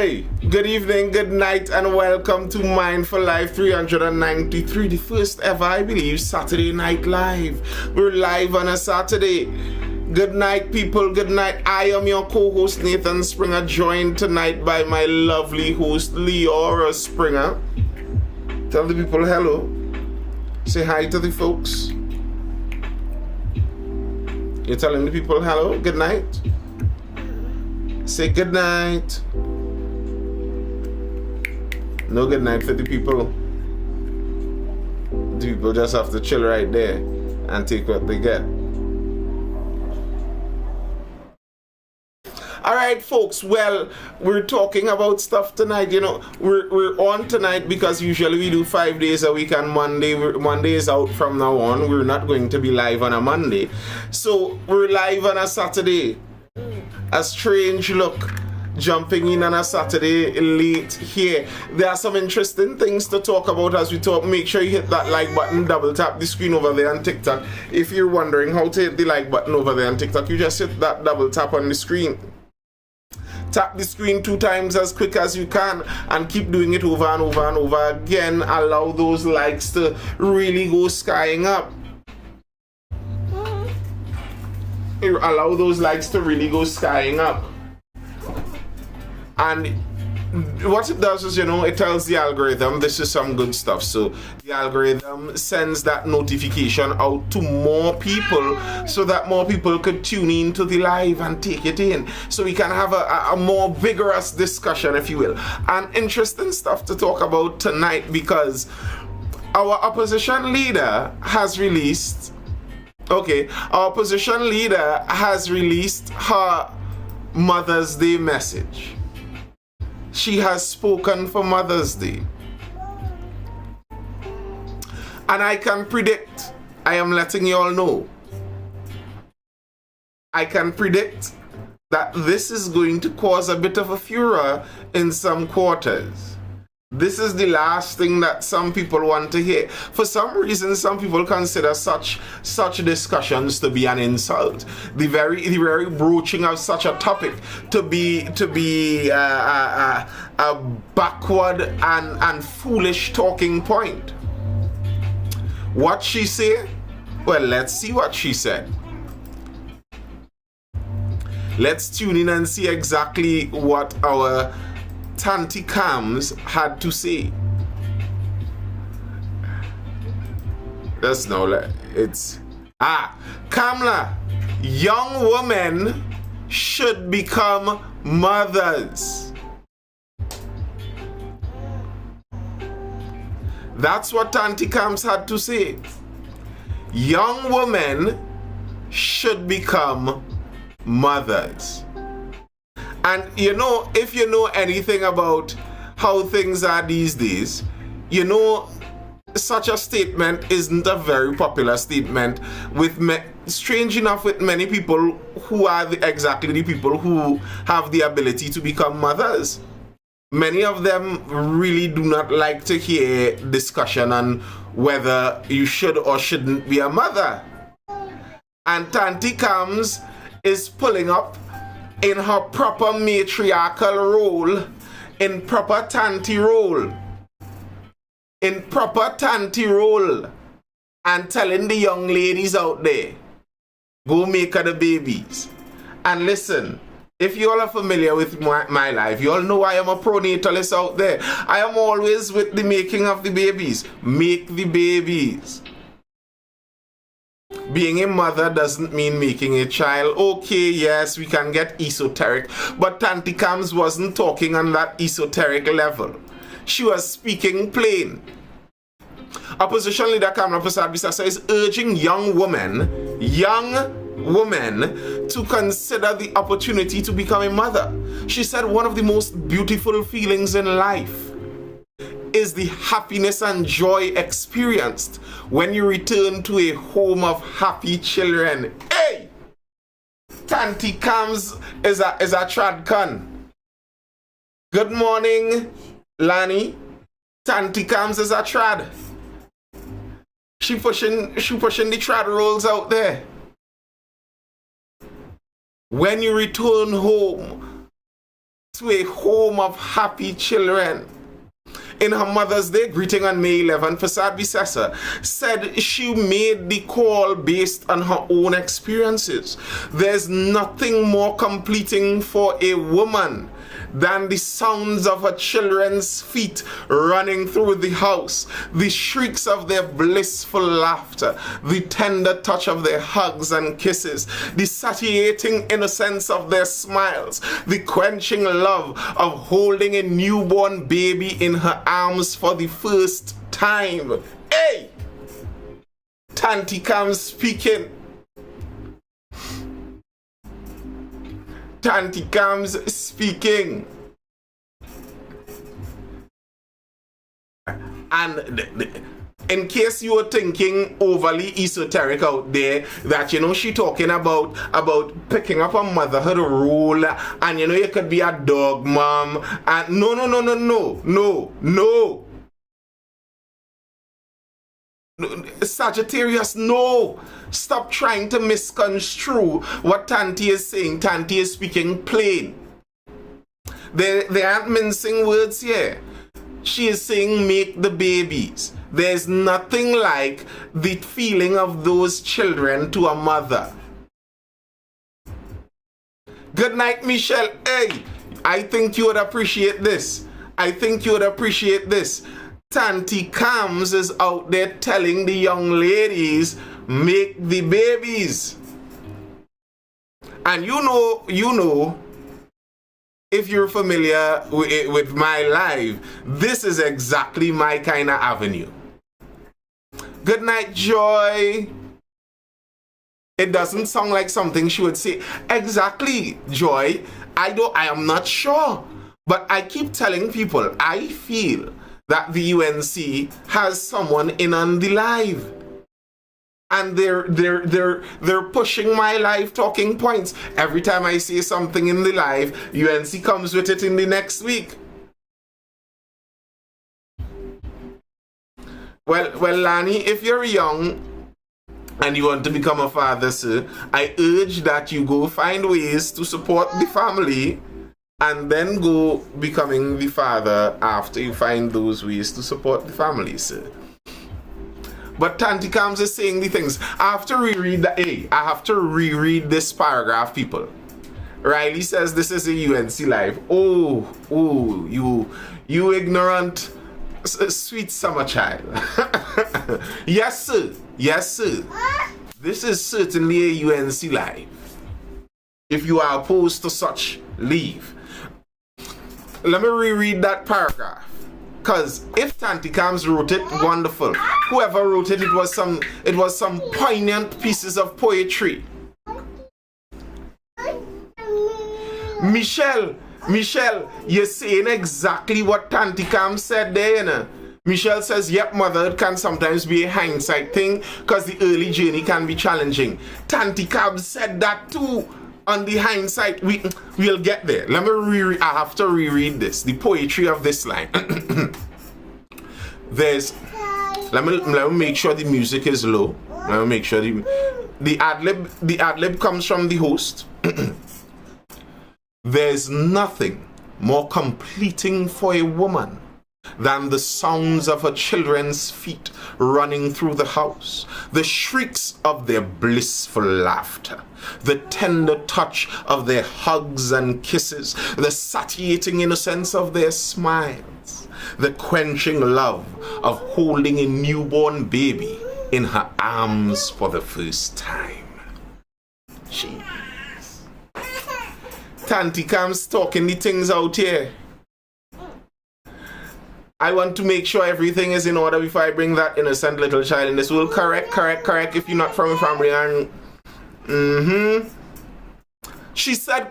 Hey, good evening, good night, and welcome to Mindful Live 393, the first ever, I believe, Saturday Night Live. We're live on a Saturday. Good night, people, good night. I am your co-host, Nathan Springer, joined tonight by my lovely host, Leora Springer. Tell the people hello. Say hi to the folks. You're telling the people hello, good night. Say good night. No good night for the people. The people just have to chill right there and take what they get. Alright folks, well, we're talking about stuff tonight. You know, we're on tonight because usually we do 5 days a week, and Monday is out from now on. We're not going to be live on a Monday. So we're live on a Saturday. A strange look. Jumping in on a Saturday late here. There are some interesting things to talk about as we talk. Make sure you hit that like button, double tap the screen over there on TikTok. If you're wondering how to hit the like button over there on TikTok, you just hit that double tap on the screen. Tap the screen 2 times as quick as you can and keep doing it over and over and over again. Allow those likes to really go skying up. Allow those likes to really go skying up. And what it does is, you know, it tells the algorithm this is some good stuff. So the algorithm sends that notification out to more people so that more people could tune in to the live and take it in. So we can have a more vigorous discussion, if you will. And interesting stuff to talk about tonight because our opposition leader has released, our opposition leader has released her Mother's Day message. She has spoken for Mother's Day. And I can predict, I am letting you all know, I can predict that this is going to cause a bit of a furor in some quarters. This is the last thing that some people want to hear. For some reason, some people consider such discussions to be an insult. The very broaching of such a topic to be a backward and foolish talking point. What she say? Well, let's see what she said. Let's tune in and see exactly what our Tanti Cams had to say. That's no, it's Kamla, young women should become mothers. That's what Tanti Cams had to say. Young women should become mothers. And you know, if you know anything about how things are these days, you know such a statement isn't a very popular statement with strange enough with many people who are exactly the people who have the ability to become mothers. Many of them really do not like to hear discussion on whether you should or shouldn't be a mother. And Tanti Cams is pulling up in her proper matriarchal role, in proper Tanti role, and telling the young ladies out there, go make her the babies. And listen, if you all are familiar with my life, you all know I am a pronatalist out there. I am always with the making of the babies. Make the babies. Being a mother doesn't mean making a child. Okay, yes, we can get esoteric, but Tanti Cams wasn't talking on that esoteric level. She was speaking plain. Opposition leader Kamla Prasad-Bisasa is urging young women to consider the opportunity to become a mother. She said one of the most beautiful feelings in life is the happiness and joy experienced when you return to a home of happy children. Hey! Tanti Cams is a tradcan. Good morning, Lani. Tanti Cams is a trad. She pushing the trad rolls out there. When you return home to a home of happy children. In her Mother's Day greeting on May 11, Fasad Bisessa said she made the call based on her own experiences. There's nothing more completing for a woman than the sounds of her children's feet running through the house, the shrieks of their blissful laughter, the tender touch of their hugs and kisses, the satiating innocence of their smiles, the quenching love of holding a newborn baby in her arms for the first time. Hey! Tanti Cam speaking. Tanti Cam's speaking. And in case you were thinking overly esoteric out there, that she talking about picking up a motherhood role, and you could be a dog mom, and no. Sagittarius, no. Stop trying to misconstrue what Tanti is saying. Tanti is speaking plain. They aren't mincing words here. She is saying make the babies. There's nothing like the feeling of those children to a mother. Good night, Michelle. Hey, I think you would appreciate this. Tanti Cams is out there telling the young ladies, make the babies. And you know, if you're familiar with my live, this is exactly my kind of avenue. Good night, Joy. It doesn't sound like something she would say. Exactly, Joy. I am not sure. But I keep telling people, I feel that the UNC has someone in on the live. And they're pushing my live talking points. Every time I say something in the live, UNC comes with it in the next week. Well, Lani, if you're young and you want to become a father, sir, I urge that you go find ways to support the family and then go becoming the father after you find those ways to support the family, sir. But Tanti Cams is saying the things. I have to reread this paragraph, people. Riley says this is a UNC live. Oh, you ignorant, sweet summer child. Yes, sir. This is certainly a UNC live. If you are opposed to such, leave. Let me reread that paragraph. Because if Tanti Cams wrote it, wonderful. Whoever wrote it, it was some poignant pieces of poetry. Michelle, you're saying exactly what Tanti Cam said there, you know. Michelle says, yep, motherhood can sometimes be a hindsight thing because the early journey can be challenging. Tanti Cam said that too. On the hindsight, we'll get there. Let me I have to reread this. The poetry of this line. Let me make sure the music is low. Let me make sure the ad-lib comes from the host. There's nothing more completing for a woman than the sounds of her children's feet running through the house, the shrieks of their blissful laughter, the tender touch of their hugs and kisses, the satiating innocence of their smiles, the quenching love of holding a newborn baby in her arms for the first time. Jeez. Tanti Cam's talking the things out here. I want to make sure everything is in order before I bring that innocent little child in this world. Correct. If you're not from a family and She said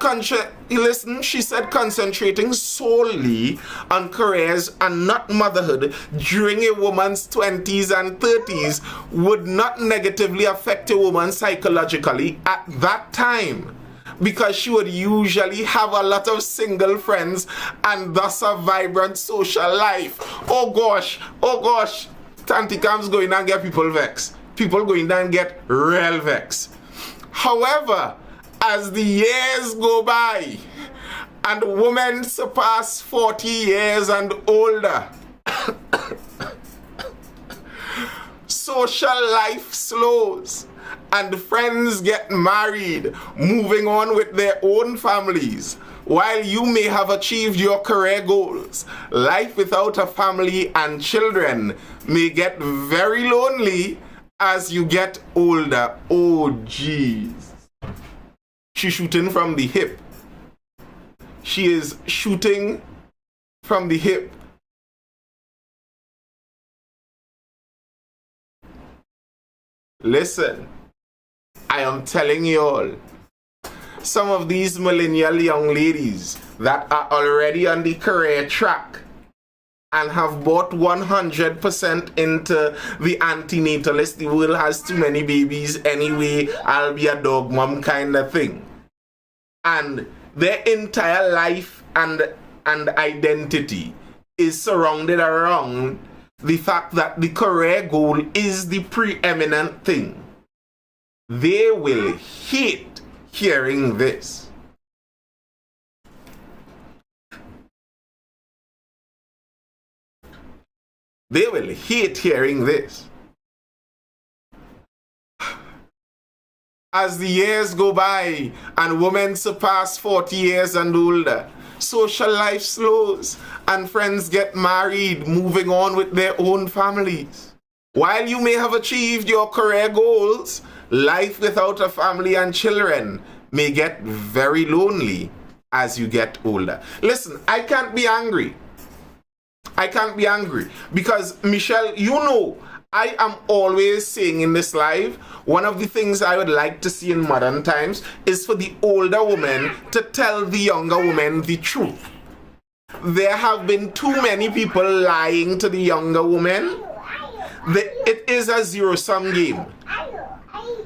concentrating solely on careers and not motherhood during a woman's 20s and 30s would not negatively affect a woman psychologically at that time, because she would usually have a lot of single friends and thus a vibrant social life. Oh gosh, Tanti Cam's going and get people vexed. People going down and get real vexed. However, as the years go by and women surpass 40 years and older, social life slows and friends get married, moving on with their own families. While you may have achieved your career goals, life without a family and children may get very lonely as you get older. Oh, jeez. She's shooting from the hip. She is shooting from the hip. Listen, I am telling you all, some of these millennial young ladies that are already on the career track and have bought 100% into the antinatalist, the world has too many babies anyway, I'll be a dog mom kind of thing. And their entire life and identity is surrounded around the fact that the career goal is the preeminent thing. They will hate hearing this. They will hate hearing this. As the years go by and women surpass 40 years and older, social life slows and friends get married, moving on with their own families. While you may have achieved your career goals, life without a family and children may get very lonely as you get older. Listen, I can't be angry. I can't be angry because, Michelle, you know, I am always saying in this live, one of the things I would like to see in modern times is for the older woman to tell the younger woman the truth. There have been too many people lying to the younger woman. It is a zero-sum game.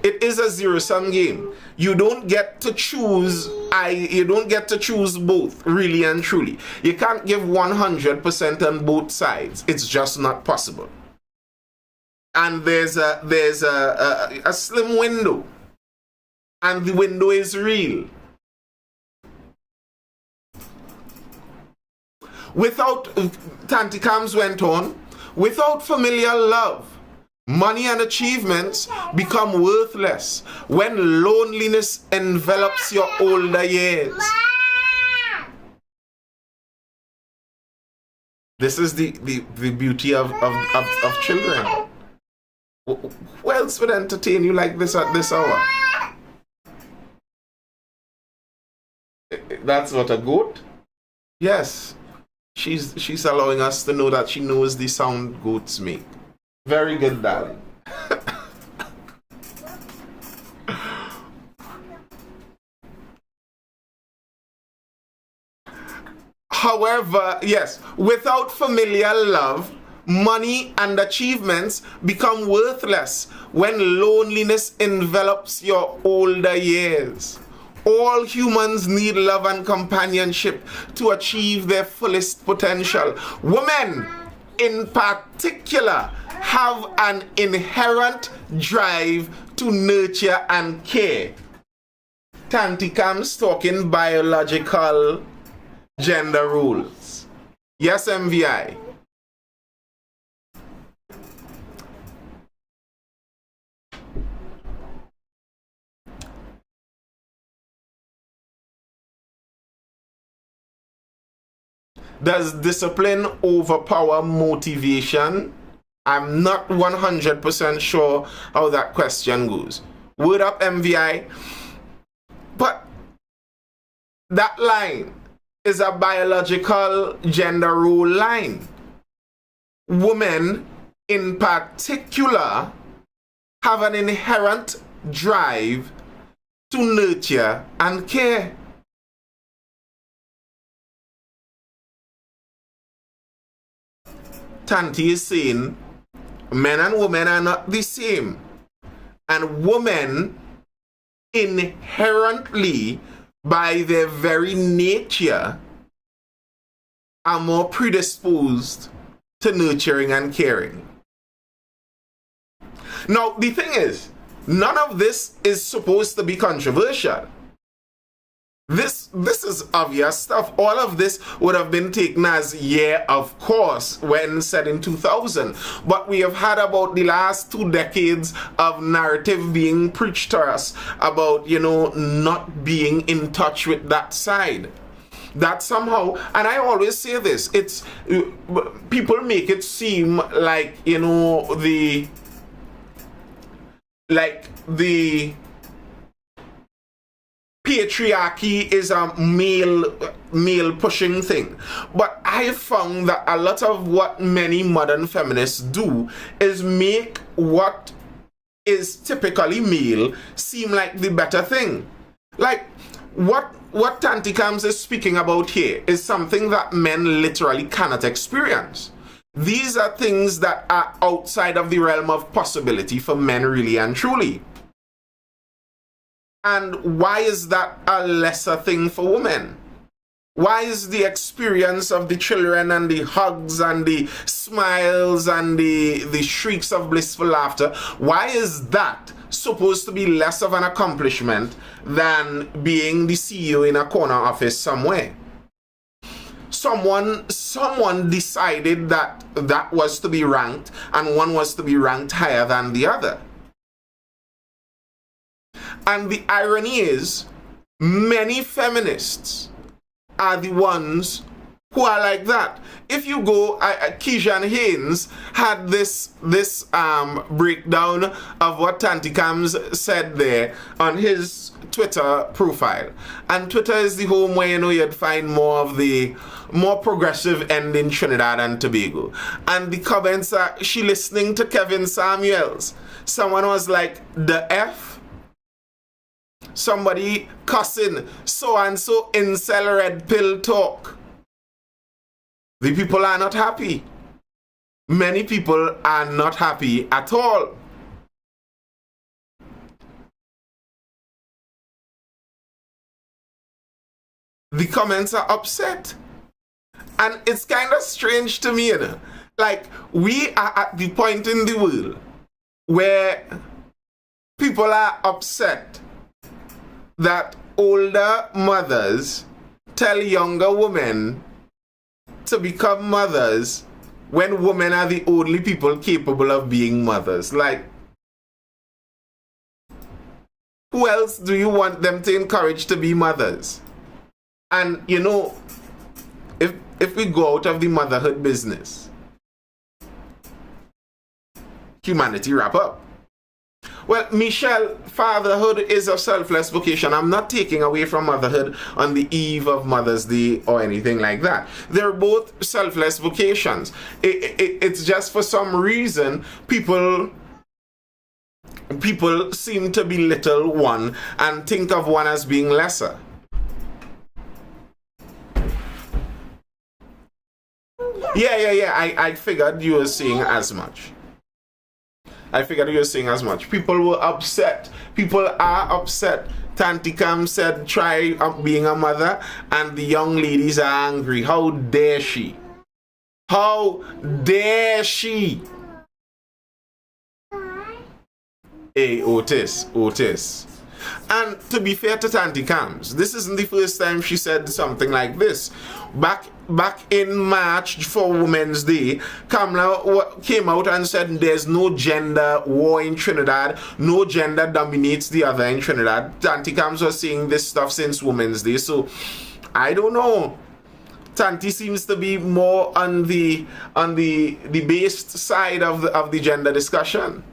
It is a zero-sum game. You don't get to choose. You don't get to choose both, really and truly. You can't give 100% on both sides. It's just not possible. And there's a slim window, and the window is real. Without, Tanti Kams went on, without familial love, money and achievements become worthless when loneliness envelops your older years. This is the beauty of children. Who else would entertain you like this at this hour? That's what, a goat? Yes. She's allowing us to know that she knows the sound goats make. Very good, darling. However, yes, without familial love, money and achievements become worthless when loneliness envelops your older years. All humans need love and companionship to achieve their fullest potential. Women, in particular, have an inherent drive to nurture and care. Tanti Kam's talking biological gender roles. Yes, MVI. Does discipline overpower motivation? I'm not 100% sure how that question goes. Word up, MVI. But that line is a biological gender role line. Women, in particular, have an inherent drive to nurture and care. Tanti is saying men and women are not the same. And women inherently, by their very nature, are more predisposed to nurturing and caring. Now, the thing is, none of this is supposed to be controversial. This is obvious stuff. All of this would have been taken as of course when said in 2000, but we have had about the last 2 decades of narrative being preached to us about not being in touch with that side. That somehow, and I always say this, it's people make it seem like the patriarchy is a male pushing thing. But I found that a lot of what many modern feminists do is make what is typically male seem like the better thing. Like what Tanti Kams is speaking about here is something that men literally cannot experience. These are things that are outside of the realm of possibility for men, really and truly. And why is that a lesser thing for women? Why is the experience of the children and the hugs and the smiles and the shrieks of blissful laughter, why is that supposed to be less of an accomplishment than being the CEO in a corner office somewhere? Someone decided that was to be ranked, and one was to be ranked higher than the other. And the irony is, many feminists are the ones who are like that. If you go, Keishan Haynes had this breakdown of what Tanti Kams said there on his Twitter profile. And Twitter is the home where you'd find more progressive end in Trinidad and Tobago. And the comments are, she listening to Kevin Samuels. Someone was like, the F? Somebody cussing so-and-so incel red pill talk. The people are not happy. Many people are not happy at all. The comments are upset. And it's kind of strange to me, Like, we are at the point in the world where people are upset that older mothers tell younger women to become mothers when women are the only people capable of being mothers. Like, who else do you want them to encourage to be mothers? And if we go out of the motherhood business, humanity wrap up. Well, Michelle, fatherhood is a selfless vocation. I'm not taking away from motherhood on the eve of Mother's Day or anything like that. They're both selfless vocations. It's just for some reason people seem to belittle one and think of one as being lesser. Yeah. I figured you were saying as much. People were upset. People are upset. Tanti Kam said, try being a mother, and the young ladies are angry. How dare she? How dare she? Hey, Otis. And to be fair to Tanti Kams, this isn't the first time she said something like this. Back in March for Women's Day, Kamala came out and said there's no gender war in Trinidad, no gender dominates the other in Trinidad. Tanti Kams was saying this stuff since Women's Day, so I don't know. Tanti seems to be more on the based side of the gender discussion.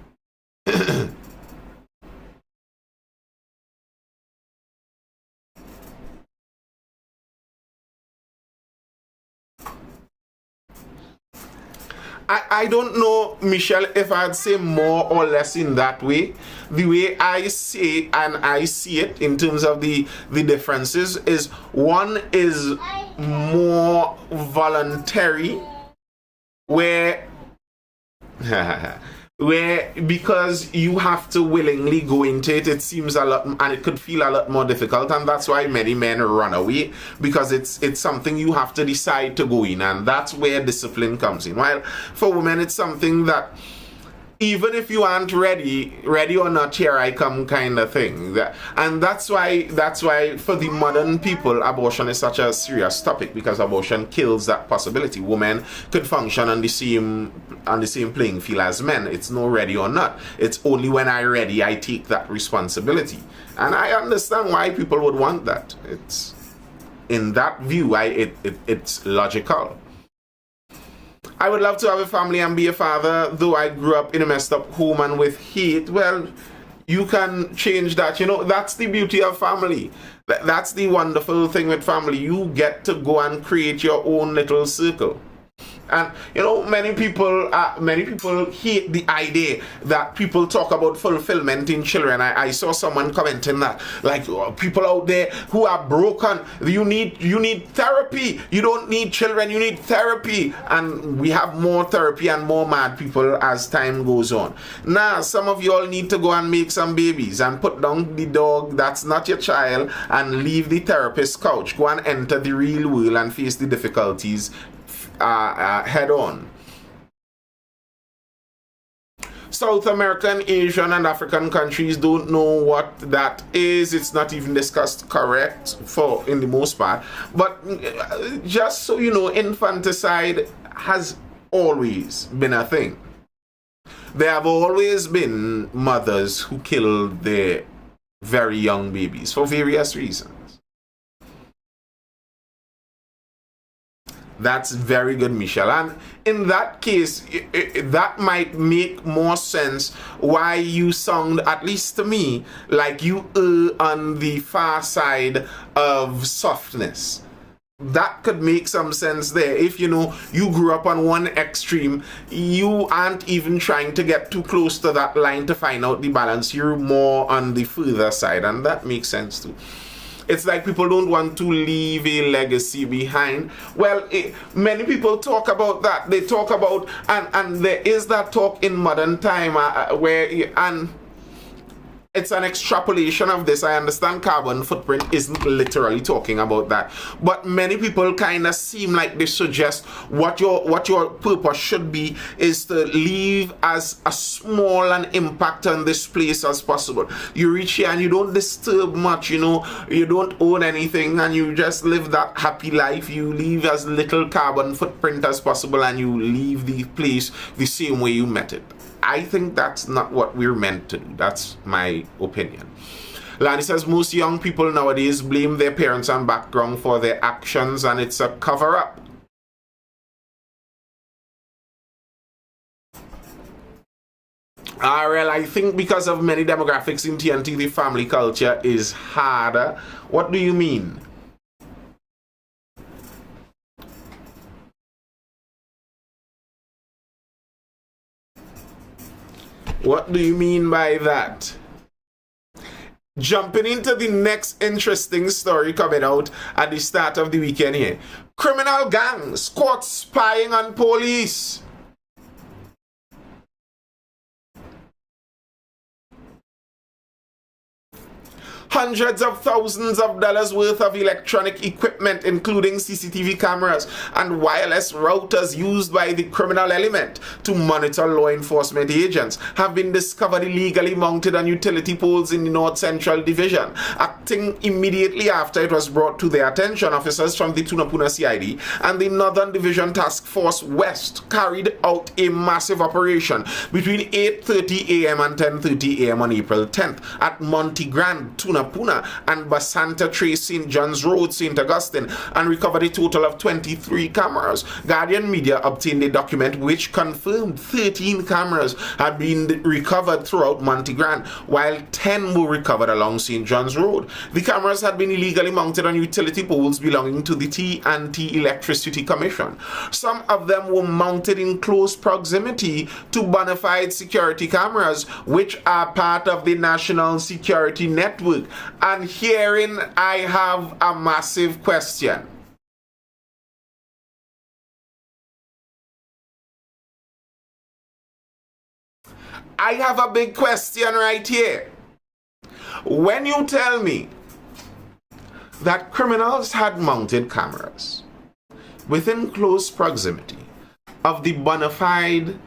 I don't know, Michelle, if I'd say more or less in that way. The way I say and I see it in terms of the differences is one is more voluntary, where because you have to willingly go into it, it seems a lot, and it could feel a lot more difficult, and that's why many men run away, because it's something you have to decide to go in, and that's where discipline comes in. While for women, it's something that even if you aren't ready or not, here I come kind of thing. And that's why for the modern people, abortion is such a serious topic, because abortion kills that possibility. Women could function on the same playing field as men. It's no ready or not. It's only when I'm ready I take that responsibility. And I understand why people would want that. It's in that view, it's logical. I would love to have a family and be a father, though I grew up in a messed up home and with hate. Well, you can change that. You know, that's the beauty of family. That's the wonderful thing with family. You get to go and create your own little circle. And you know, many people hate the idea that people talk about fulfillment in children. I saw someone commenting that, like, people out there who are broken, you need therapy. You don't need children, you need therapy. And we have more therapy and more mad people as time goes on. Now, some of you all need to go and make some babies and put down the dog that's not your child and leave the therapist's couch. Go and enter the real world and face the difficulties head on. South American, Asian, and African countries don't know what that is. It's not even discussed correct in the most part. But just so you know, infanticide has always been a thing. There have always been mothers who kill their very young babies for various reasons. That's very good, Michelle. And in that case, that might make more sense why you sound, at least to me, like you err on the far side of softness. That could make some sense there. If you know you grew up on one extreme, you aren't even trying to get too close to that line to find out the balance. You're more on the further side, and that makes sense too. It's like people don't want to leave a legacy behind. Well, many people talk about that. They talk about, and there is that talk in modern time and it's an extrapolation of this. I understand carbon footprint isn't literally talking about that, but many people kind of seem like they suggest what your purpose should be is to leave as a small an impact on this place as possible. You reach here and you don't disturb much, you know, you don't own anything, and you just live that happy life. You leave as little carbon footprint as possible, and you leave the place the same way you met it. I think that's not what we're meant to do. That's my opinion. Lani says most young people nowadays blame their parents and background for their actions, and it's a cover-up. Well, I think because of many demographics in TNT, the family culture is harder. What do you mean? What do you mean by that? Jumping into the next interesting story coming out at the start of the weekend here. Criminal gangs caught spying on police. Hundreds of thousands of dollars worth of electronic equipment, including CCTV cameras and wireless routers used by the criminal element to monitor law enforcement agents, have been discovered illegally mounted on utility poles in the North Central Division. Acting immediately after it was brought to their attention, officers from the Tunapuna CID and the Northern Division Task Force West carried out a massive operation between 8:30 a.m. and 10:30 a.m. on April 10th at Monte Grande, Tunapuna and Basanta Trace, St. John's Road, St. Augustine, and recovered a total of 23 cameras. Guardian Media obtained a document which confirmed 13 cameras had been recovered throughout Monte Grande, while 10 were recovered along St. John's Road. The cameras had been illegally mounted on utility poles belonging to the T&T Electricity Commission. Some of them were mounted in close proximity to bona fide security cameras, which are part of the National Security Network. And herein I have a massive question. I have a big question right here. When you tell me that criminals had mounted cameras within close proximity of the bona fide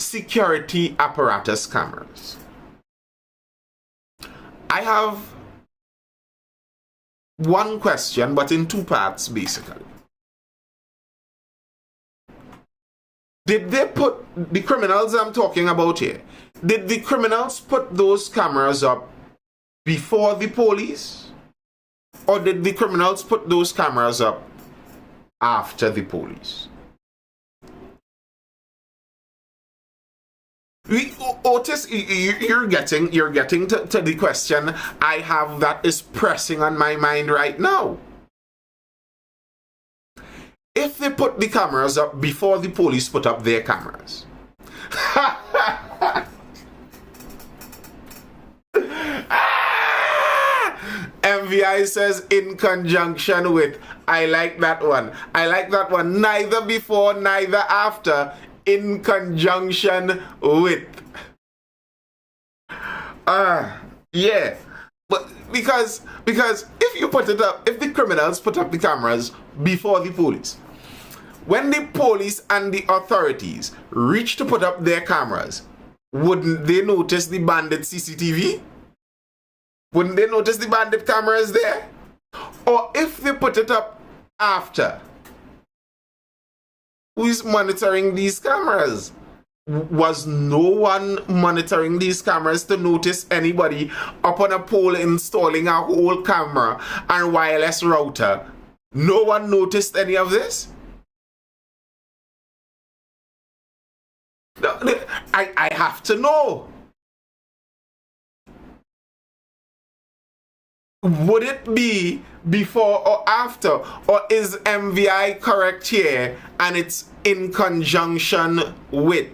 security apparatus cameras. I have one question, but in two parts, basically. Did they put, the criminals I'm talking about here, did the criminals put those cameras up before the police? Or did the criminals put those cameras up after the police? Otis, you're getting to the question I have that is pressing on my mind right now. If they put the cameras up before the police put up their cameras, MVI says in conjunction with. I like that one. I like that one. Neither before, neither after. In conjunction with. Yeah. But because if you put it up, if the criminals put up the cameras before the police, when the police and the authorities reach to put up their cameras, wouldn't they notice the bandit CCTV? Wouldn't they notice the bandit cameras there? Or if they put it up after, who is monitoring these cameras? Was no one monitoring these cameras to notice anybody up on a pole installing a whole camera and wireless router? No one noticed any of this? I have to know. Would it be before or after? Or is MVI correct here and it's in conjunction with?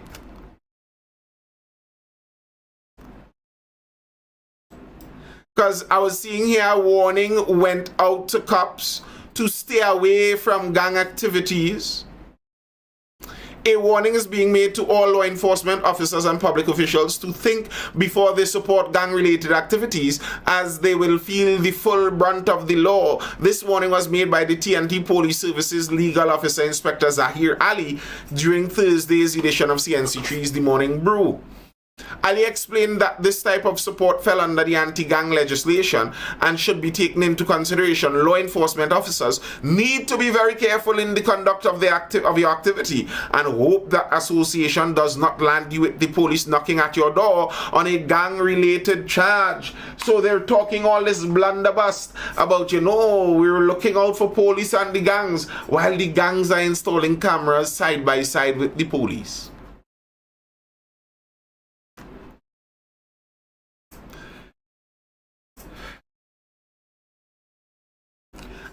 Because I was seeing here a warning went out to cops to stay away from gang activities. A warning is being made to all law enforcement officers and public officials to think before they support gang-related activities, as they will feel the full brunt of the law. This warning was made by the TNT Police Services Legal Officer Inspector Zahir Ali during Thursday's edition of CNC3's The Morning Brew. Ali explained that this type of support fell under the anti-gang legislation and should be taken into consideration. Law enforcement officers need to be very careful in the conduct of your activity and hope that association does not land you with the police knocking at your door on a gang-related charge. So they're talking all this blunderbuss about, we're looking out for police and the gangs, while the gangs are installing cameras side by side with the police.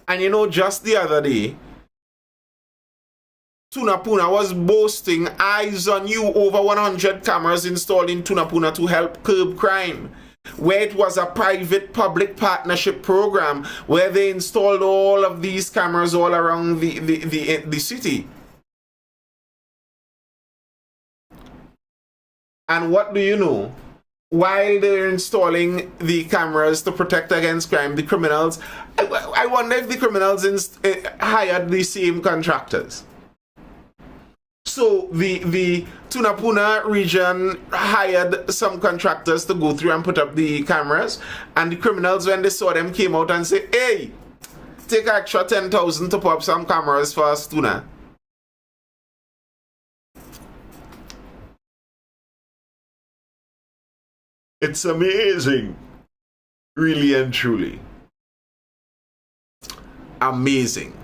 And just the other day, Tunapuna was boasting eyes on you, over 100 cameras installed in Tunapuna to help curb crime, where it was a private-public partnership program where they installed all of these cameras all around the city. And what do you know? While they're installing the cameras to protect against crime, the criminals, I wonder if the criminals hired the same contractors. So the Tunapuna region hired some contractors to go through and put up the cameras, and the criminals, when they saw them, came out and said, hey, take extra 10,000 to put up some cameras for us, Tuna. It's amazing. Really and truly. Amazing.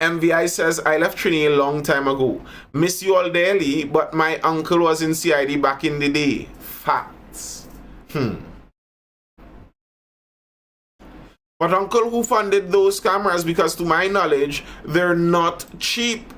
MVI says, I left Trini a long time ago. Miss you all dearly, but my uncle was in CID back in the day. Facts. But uncle who funded those cameras, because to my knowledge, they're not cheap.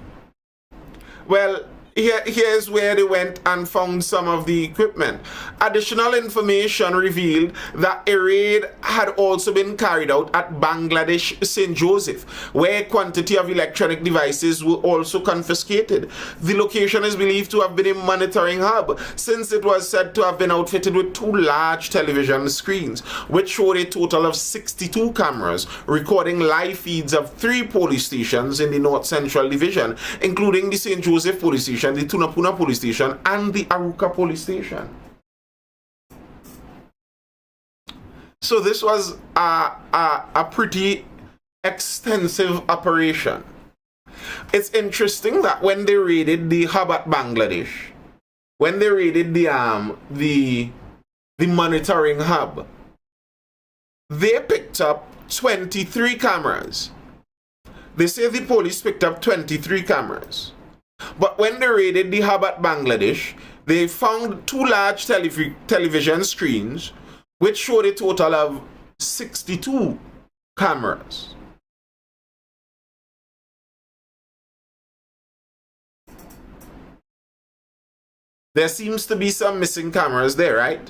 Well, Here's where they went and found some of the equipment. Additional information revealed that a raid had also been carried out at Bangladesh St. Joseph, where a quantity of electronic devices were also confiscated. The location is believed to have been a monitoring hub, since it was said to have been outfitted with 2 large television screens, which showed a total of 62 cameras, recording live feeds of 3 police stations in the North Central Division, including the St. Joseph Police Station, the Tunapuna Police Station, and the Aruka Police Station. So this was a pretty extensive operation. It's interesting that when they raided the hub at Bangladesh, when they raided the monitoring hub, they picked up 23 cameras. They say the police picked up 23 cameras. But when they raided the hub at Bangladesh, they found 2 large television screens, which showed a total of 62 cameras. There seems to be some missing cameras there, right?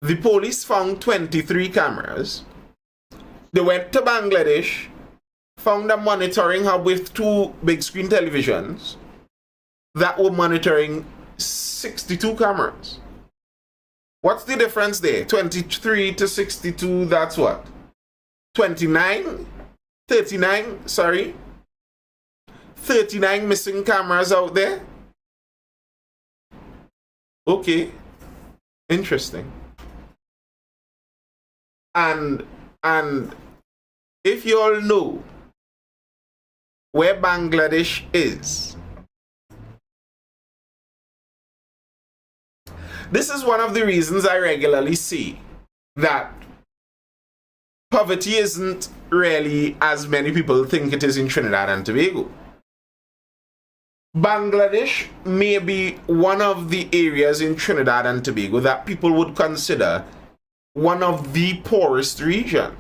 The police found 23 cameras. They went to Bangladesh, found a monitoring hub with 2 big screen televisions that were monitoring 62 cameras. What's the difference there? 23 to 62, that's what? 39? 39, sorry. 39 missing cameras out there? Okay. Interesting. And if you all know where Bangladesh is, this is one of the reasons I regularly see that poverty isn't really as many people think it is in Trinidad and Tobago. Bangladesh may be one of the areas in Trinidad and Tobago that people would consider one of the poorest regions.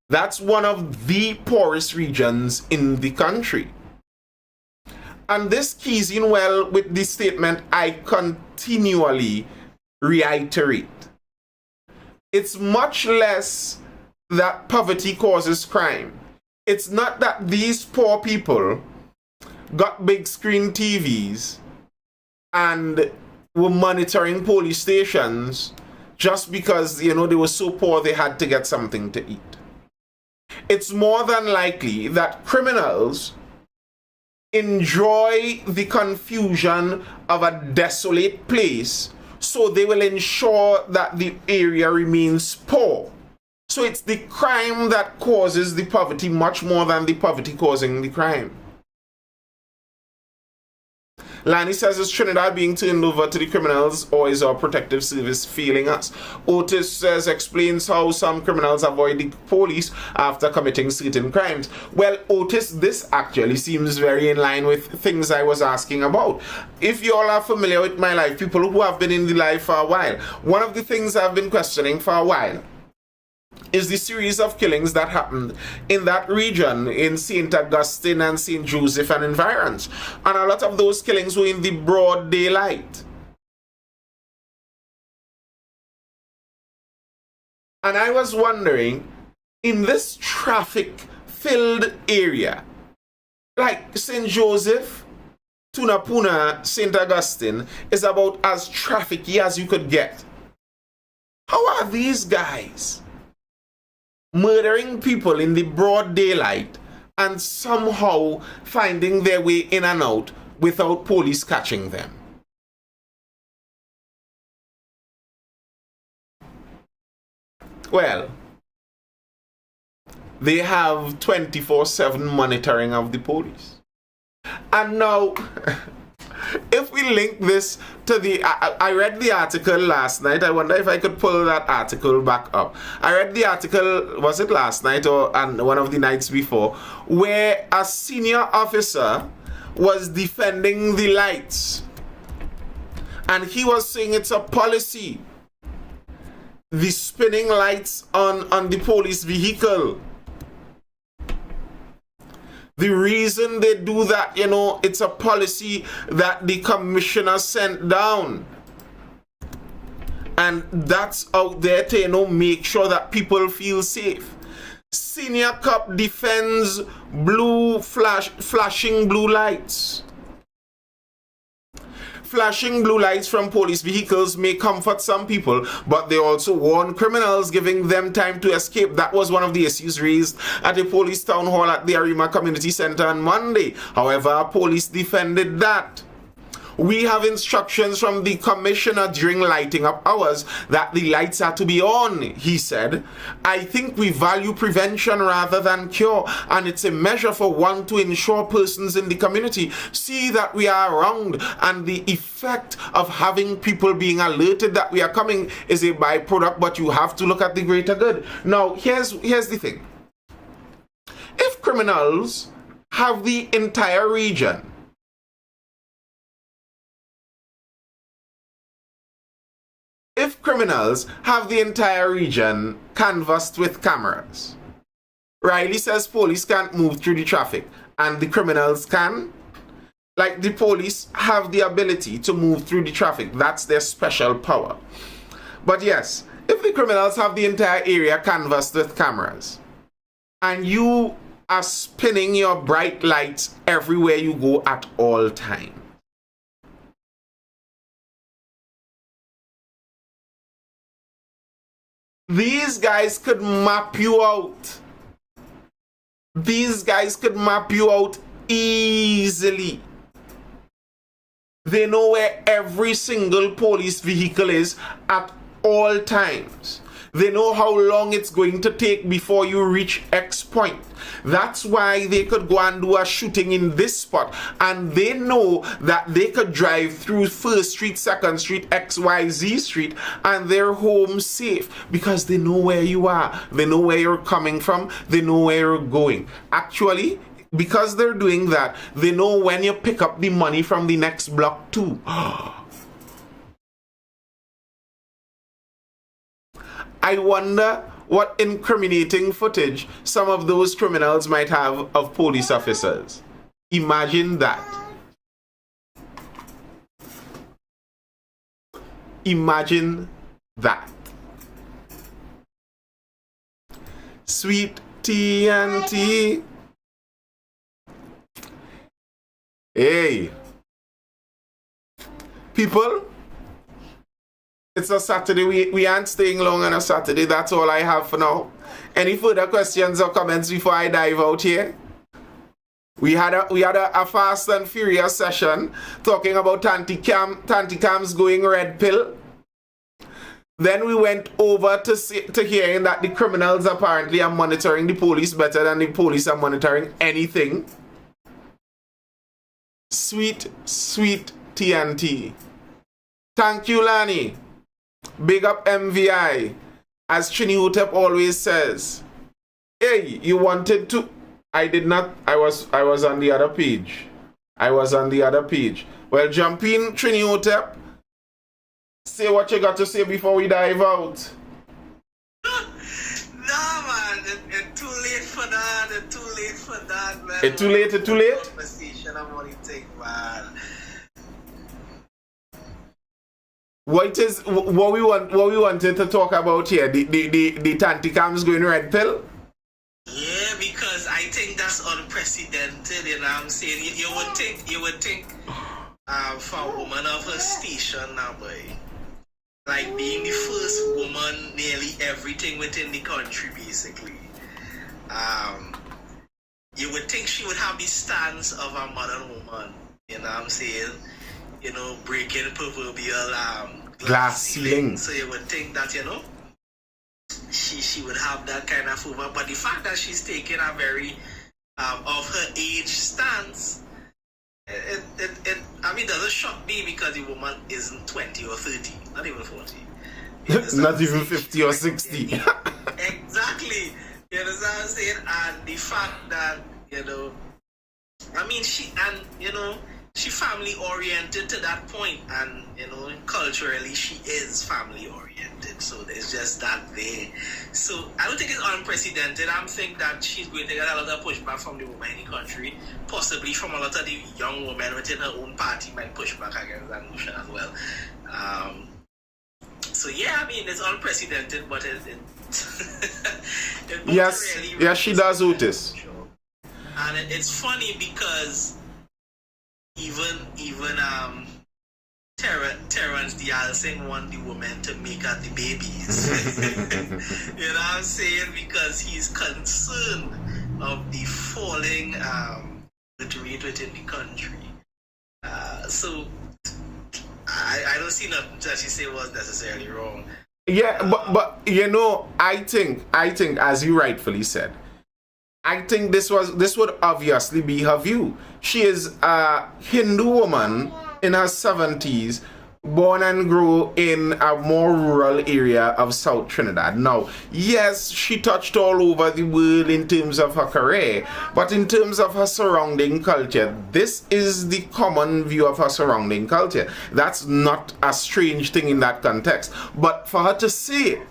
That's one of the poorest regions in the country. And this keys in well with the statement I continually reiterate. It's much less that poverty causes crime. It's not that these poor people got big screen TVs and were monitoring police stations just because, they were so poor they had to get something to eat. It's more than likely that criminals enjoy the confusion of a desolate place, so they will ensure that the area remains poor. So it's the crime that causes the poverty much more than the poverty causing the crime. Lani says, is Trinidad being turned over to the criminals, or is our protective service failing us? Otis says, explains how some criminals avoid the police after committing certain crimes. Well, Otis, this actually seems very in line with things I was asking about. If you all are familiar with my life, people who have been in the life for a while, one of the things I've been questioning for a while is the series of killings that happened in that region, in St. Augustine and St. Joseph and environs. And a lot of those killings were in the broad daylight. And I was wondering, in this traffic-filled area, like St. Joseph, Tunapuna, St. Augustine, is about as trafficky as you could get. How are these guys murdering people in the broad daylight and somehow finding their way in and out without police catching them? Well, they have 24/7 monitoring of the police. And now, if we link this to I read the article last night. I wonder if I could pull that article back up. I read the article, was it last night and one of the nights before, where a senior officer was defending the lights. And he was saying it's a policy. The spinning lights on the police vehicle. The reason they do that, you know, it's a policy that the commissioner sent down. And that's out there to, you know, make sure that people feel safe. Senior cop defends flashing blue lights. Flashing blue lights from police vehicles may comfort some people, but they also warn criminals, giving them time to escape. That was one of the issues raised at a police town hall at the Arima Community Center on Monday. However, police defended that. We have instructions from the commissioner during lighting up hours that the lights are to be on, he said. I think we value prevention rather than cure, and it's a measure for one to ensure persons in the community see that we are around, and the effect of having people being alerted that we are coming is a byproduct, but you have to look at the greater good. Now, here's the thing. If criminals have the entire region canvassed with cameras, Riley says police can't move through the traffic and the criminals can. Like, the police have the ability to move through the traffic. That's their special power. But yes, if the criminals have the entire area canvassed with cameras and you are spinning your bright lights everywhere you go at all times, these guys could map you out. These guys could map you out easily. They know where every single police vehicle is at all times. They know how long it's going to take before you reach X point. That's why they could go and do a shooting in this spot. And they know that they could drive through 1st Street, 2nd Street, XYZ Street, and they're home safe because they know where you are. They know where you're coming from. They know where you're going. Actually, because they're doing that, they know when you pick up the money from the next block too. I wonder what incriminating footage some of those criminals might have of police officers. Imagine that. Imagine that. Sweet TNT. Hey. People, it's a Saturday. We aren't staying long on a Saturday. That's all I have for now. Any further questions or comments before I dive out here? We had a fast and furious session talking about Tanticams going red pill. Then we went over to hearing that the criminals apparently are monitoring the police better than the police are monitoring anything. Sweet, sweet TNT. Thank you, Lani. Big up MVI. As Trini Hotep always says. Hey, you wanted to... I did not... I was on the other page. Well, jump in, Trini Hotep. Say what you got to say before we dive out. Nah, man. It's too late for that. Man. It's too late? Conversation about it, man. What we wanted to talk about here? The Tanticams going red pill? Yeah, because I think that's unprecedented. You know what I'm saying? You would think for a woman of her station now, boy, like being the first woman, nearly everything within the country, basically. You would think she would have the stance of a modern woman. You know what I'm saying? You know, breaking proverbial glass ceiling. So you would think that, you know, she would have that kind of over. But the fact that she's taking a very of her age stance, it doesn't shock me because the woman isn't 20 or 30, not even 40. Not even 50 or 60. Exactly. You understand what I'm saying? And the fact that, you know, I mean, she family oriented to that point, and you know, culturally she is family oriented. So there's just that there. So I don't think it's unprecedented. I think that she's going to get a lot of pushback from the women in the country, possibly from a lot of the young women within her own party might push back against that notion as well. So yeah, I mean it's unprecedented, but it yes, really yes, she does notice. And it's funny because even Terrence Dialsing want the women to make out the babies. You know what I'm saying? Because he's concerned of the falling birth rate within the country. So I don't see nothing that she say was necessarily wrong. Yeah, but you know, I think as you rightfully said, I think this would obviously be her view. She is a Hindu woman in her 70s, born and grew in a more rural area of South Trinidad. Now, yes, she touched all over the world in terms of her career, but in terms of her surrounding culture, this is the common view of her surrounding culture. That's not a strange thing in that context. But for her to say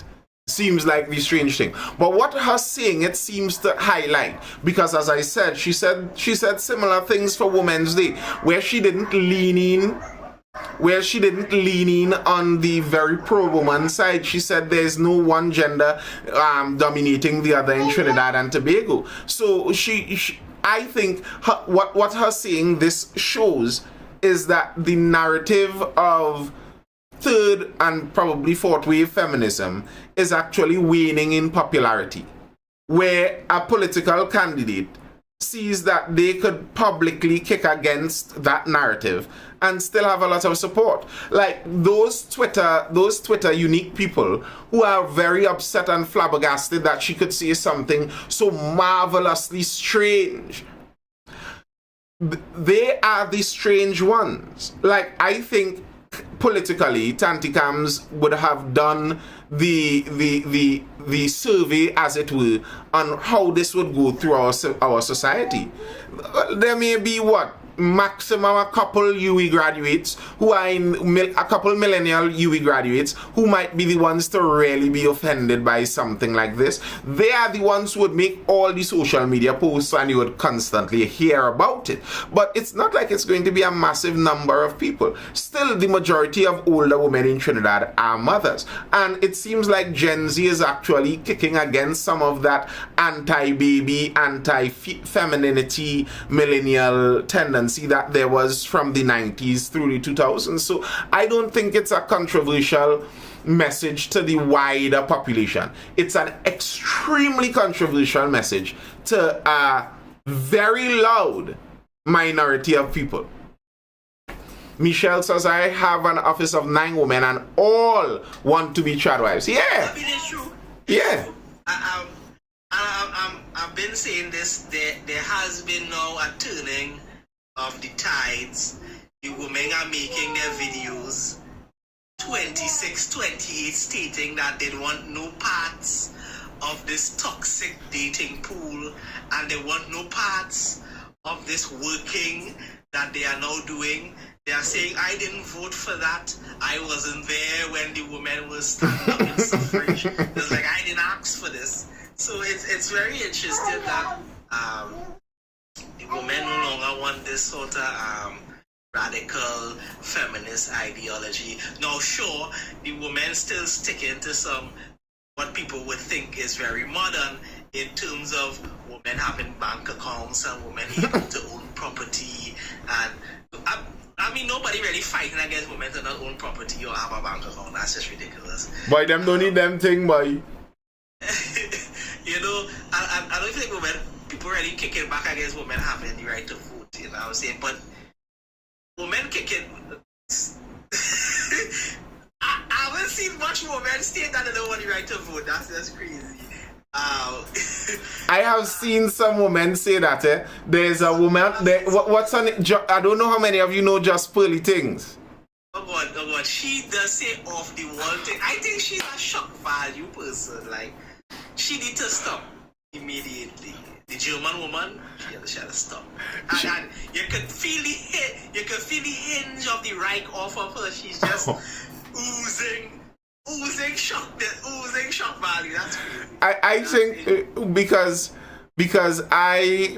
it seems like the strange thing. But what her saying it seems to highlight, because as I said, she said similar things for Women's Day, where she didn't lean in on the very pro-woman side. She said there's no one gender dominating the other in Trinidad and Tobago. So I think what her saying this shows is that the narrative of third and probably fourth wave feminism is actually waning in popularity, where a political candidate sees that they could publicly kick against that narrative and still have a lot of support. Like those Twitter unique people who are very upset and flabbergasted that she could say something so marvelously strange. They are the strange ones. Like, I think politically, Tanticams would have done the survey, as it were, on how this would go through our society. There may be maximum a couple UE graduates who are a couple millennial UE graduates who might be the ones to really be offended by something like this. They are the ones who would make all the social media posts and you would constantly hear about it. But it's not like it's going to be a massive number of people. Still, the majority of older women in Trinidad are mothers. And it seems like Gen Z is actually kicking against some of that anti-baby, anti-femininity millennial tendency that there was from the 90s through the 2000s. So I don't think it's a controversial message to the wider population. It's an extremely controversial message to a very loud minority of people. Michelle says, I have an office of 9 women and all want to be tradwives. Yeah. I mean, it's true. Yeah. I've been saying this. There has been now a turning of the tides. The women are making their videos 26, 28 stating that they want no parts of this toxic dating pool and they want no parts of this working that they are now doing. They are saying, I didn't vote for that. I wasn't there when the women were standing up in suffrage. It's like, I didn't ask for this. So it's very interesting that the women no longer want this sort of radical feminist ideology. Now, sure, the women still sticking to some what people would think is very modern in terms of women having bank accounts and women able to own property. And I mean, nobody really fighting against women to not own property or have a bank account. That's just ridiculous. Boy, them don't need them thing, boy. You know, I don't think people really kicking back against women having the right to vote, you know what I'm saying? But women kicking... I haven't seen much women state that they don't want the right to vote. That's just crazy. I have seen some women say that. There's a woman... what's on it? I don't know how many of you know Just Pearly Things. Oh God. She does say off the wall thing. I think she's a shock value person. Like, she need to stop. immediately. The German woman, she had to stop. And you could feel the hinge of the right off of her. She's just oozing shock value. That's crazy. I think because I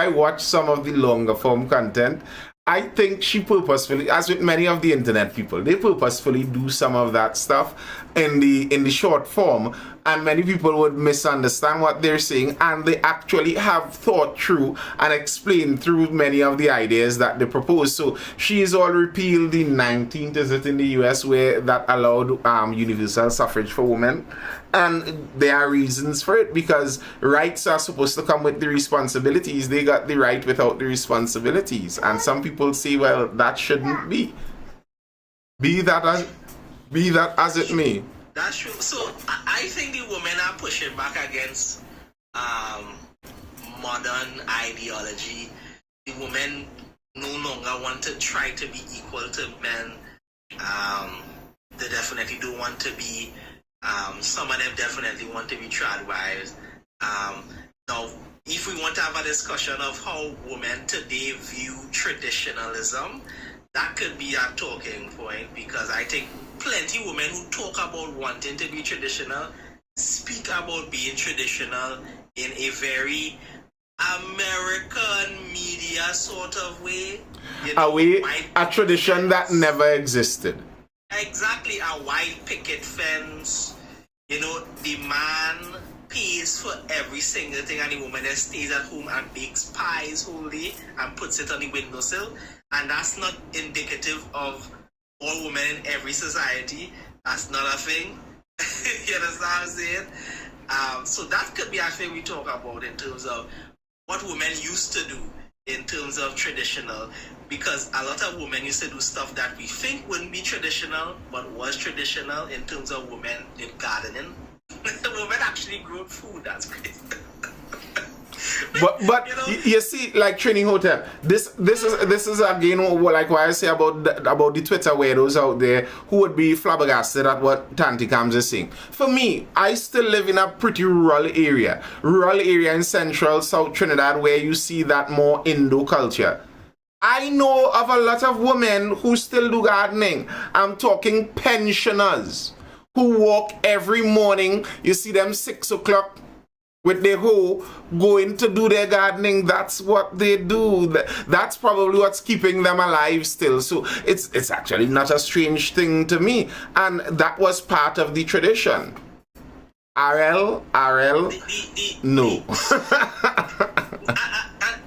watch some of the longer form content. I think she purposefully, as with many of the internet people, they purposefully do some of that stuff in the short form, and many people would misunderstand what they're saying, and they actually have thought through and explained through many of the ideas that they propose. So she has all repealed the 19th, is it, in the US, where that allowed universal suffrage for women. And there are reasons for it, because rights are supposed to come with the responsibilities. They got the right without the responsibilities. And some people say, well, that shouldn't be. Be that as it may. That's true. So I think the women are pushing back against modern ideology. The women no longer want to try to be equal to men. They definitely don't want to be. Some of them definitely want to be trad wives. Now, if we want to have a discussion of how women today view traditionalism, that could be a talking point, because I think plenty of women who talk about wanting to be traditional speak about being traditional in a very American media sort of way. You know, a tradition that never existed. Exactly, a white picket fence. You know, the man pays for every single thing, and the woman that stays at home and bakes pies whole day and puts it on the windowsill. And that's not indicative of all women in every society. That's not a thing. You understand what I'm saying? So that could be a thing we talk about in terms of what women used to do in terms of traditional, because a lot of women used to do stuff that we think wouldn't be traditional, but was traditional in terms of women did gardening. Women actually grew food. That's crazy. But you see, like Training Hotel, this is again like what I say about the Twitter weirdos out there who would be flabbergasted at what Tanti Cams is saying. For me, I still live in a pretty rural area in central South Trinidad, where you see that more Indo culture. I know of a lot of women who still do gardening. I'm talking pensioners who walk every morning. You see them 6 o'clock with their hoe going to do their gardening. That's what they do. That's probably what's keeping them alive still. So it's actually not a strange thing to me. And that was part of the tradition. RL, no.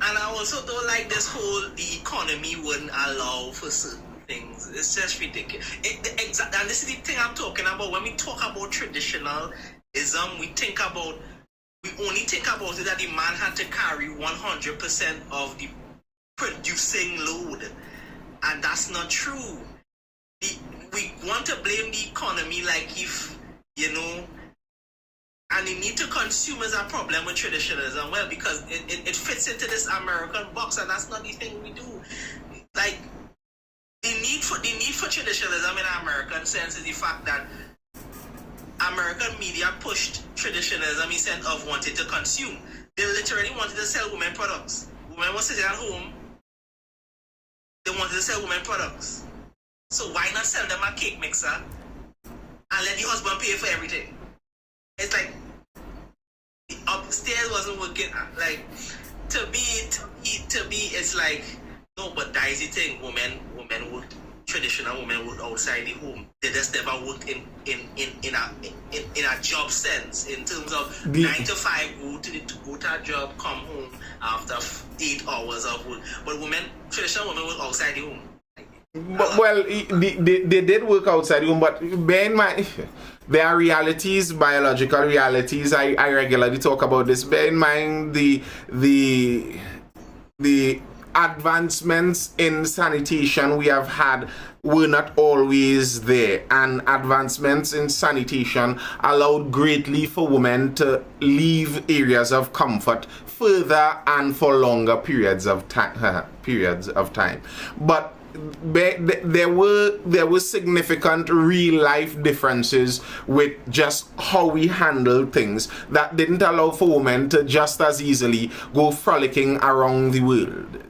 And I also don't like this whole, the economy wouldn't allow for certain things. It's just ridiculous. And this is the thing I'm talking about. When we talk about traditionalism, we only think about it that the man had to carry 100% of the producing load. And that's not true. We want to blame the economy like if, you know, and the need to consume is a problem with traditionalism. Well, because it fits into this American box, and that's not the thing we do. Like, the need for traditionalism in an American sense is the fact that American media pushed traditionalism in sense of wanting to consume. They literally wanted to sell women products. Women were sitting at home. They wanted to sell women products. So why not sell them a cake mixer and let the husband pay for everything? It's like the upstairs wasn't working. Like to me, it's like no, but that is the thing. Women would. Traditional women work outside the home. They just never worked in a job sense, in terms of 9 to 5, go to a job, come home after 8 hours of work. But traditional women work outside the home. Well, they did work outside the home, but bear in mind, there are realities, biological realities. I regularly talk about this. Bear in mind the advancements in sanitation we have had were not always there, and advancements in sanitation allowed greatly for women to leave areas of comfort further and for longer periods of time. But there were significant real life differences with just how we handle things that didn't allow for women to just as easily go frolicking around the world.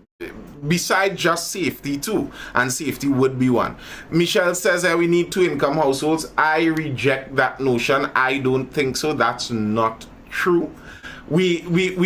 Besides just safety too, and safety would be one. Michelle says we need 2-income households. I reject that notion. I don't think so. That's not true. We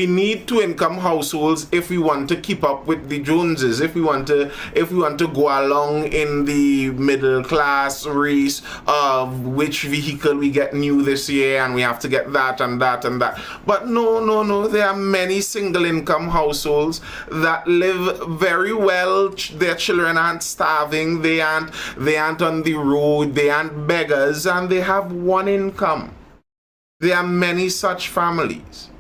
need 2-income households if we want to keep up with the Joneses, if we want to go along in the middle class race of which vehicle we get new this year and we have to get that and that and that. But no, there are many single income households that live very well. Their children aren't starving, they aren't on the road, they aren't beggars, and they have one income. There are many such families.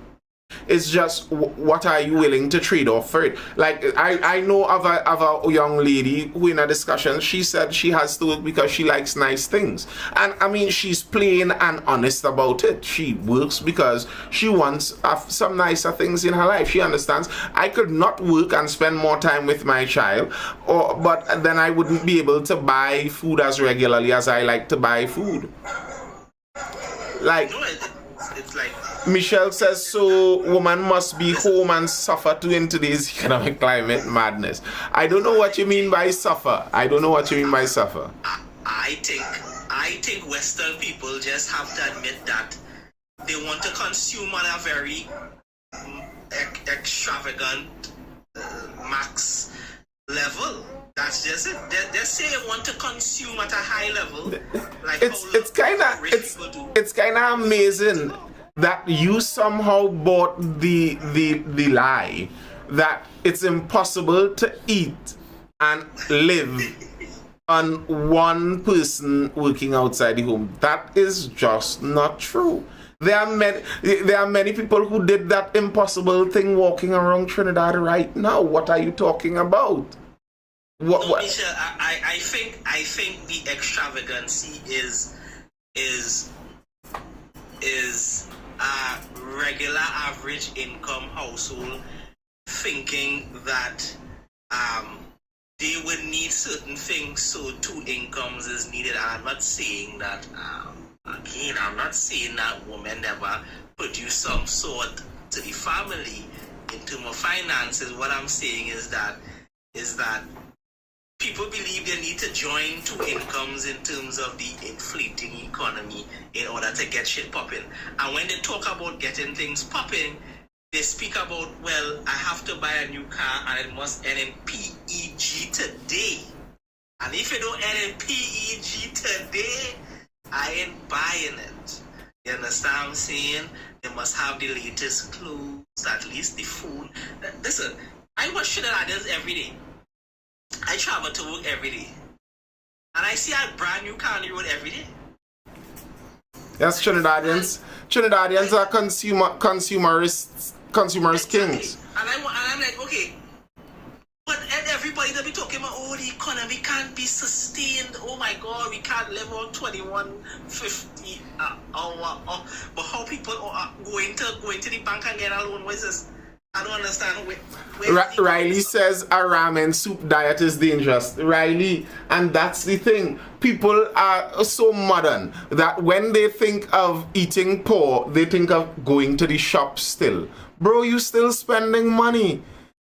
It's just, what are you willing to trade off for it? Like, I know of a young lady who in a discussion, she said she has to work because she likes nice things. And I mean, she's plain and honest about it. She works because she wants some nicer things in her life. She understands, I could not work and spend more time with my child, but then I wouldn't be able to buy food as regularly as I like to buy food. Like, it's like Michelle says, so woman must be home and suffer too in today's economic climate madness. I don't know what you mean by suffer. I think Western people just have to admit that they want to consume on a very extravagant max level. That's just it. They say they want to consume at a high level. Like it's kind of amazing that you somehow bought the lie that it's impossible to eat and live on one person working outside the home. That is just not true. There are many people who did that impossible thing walking around Trinidad right now. What are you talking about? What? Michelle, I think the extravagancy is a regular average income household thinking that they would need certain things, so 2 incomes is needed. And I'm not saying that I'm not saying that women never produce some sort to the family in terms of finances. What I'm saying is that people believe they need to join 2 incomes in terms of the inflating economy in order to get shit popping. And when they talk about getting things popping, they speak about, well, I have to buy a new car and it must end in PEG today. And if you don't end in PEG today, I ain't buying it. You understand what I'm saying? They must have the latest clothes, at least the food. Listen, I watch Trinidadians every day. I travel to work every day. And I see a brand new car on the road every day. Yes, Trinidadians are consumerist kings. And I'm like, okay, but everybody that be talking about, oh, the economy can't be sustained. Oh my God, we can't live on $21.50 hour. But how people are going to the bank and get a loan? What is this? I don't understand. Riley says a ramen soup diet is dangerous. Riley, and that's the thing. People are so modern that when they think of eating poor, they think of going to the shop still. Bro, you still spending money.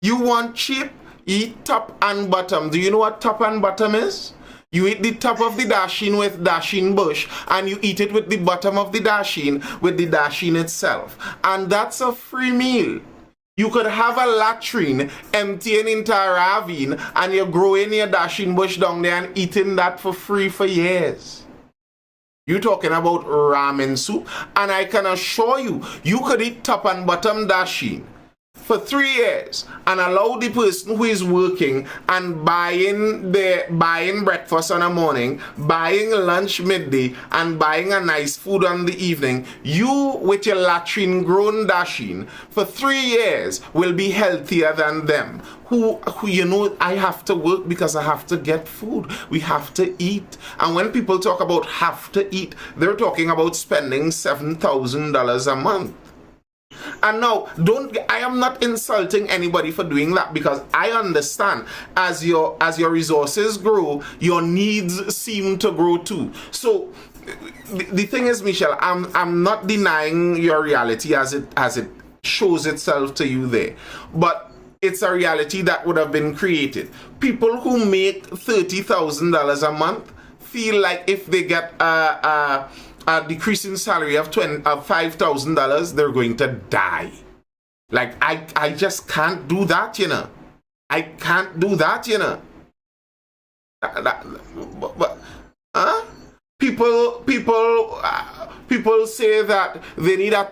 You want cheap? Eat top and bottom. Do you know what top and bottom is? You eat the top of the dasheen with dasheen bush, and you eat it with the bottom of the dasheen with the dasheen itself. And that's a free meal. You could have a latrine emptying into a ravine and you're growing your dasheen bush down there and eating that for free for years. You're talking about ramen soup, and I can assure you, you could eat top and bottom dasheen for 3 years and allow the person who is working and buying breakfast on a morning, buying lunch midday, and buying a nice food on the evening, you with your latrine grown dasheen for 3 years will be healthier than them. Who you know, I have to work because I have to get food. We have to eat. And when people talk about have to eat, they're talking about spending $7,000 a month. And now, I am not insulting anybody for doing that, because I understand as your resources grow, your needs seem to grow too. So the thing is, Michelle, I'm not denying your reality as it shows itself to you there, but it's a reality that would have been created. People who make $30,000 a month feel like if they get a decrease in salary of $5,000, they're going to die. Like, I just can't do that, you know. I can't do that, you know. People say that they need a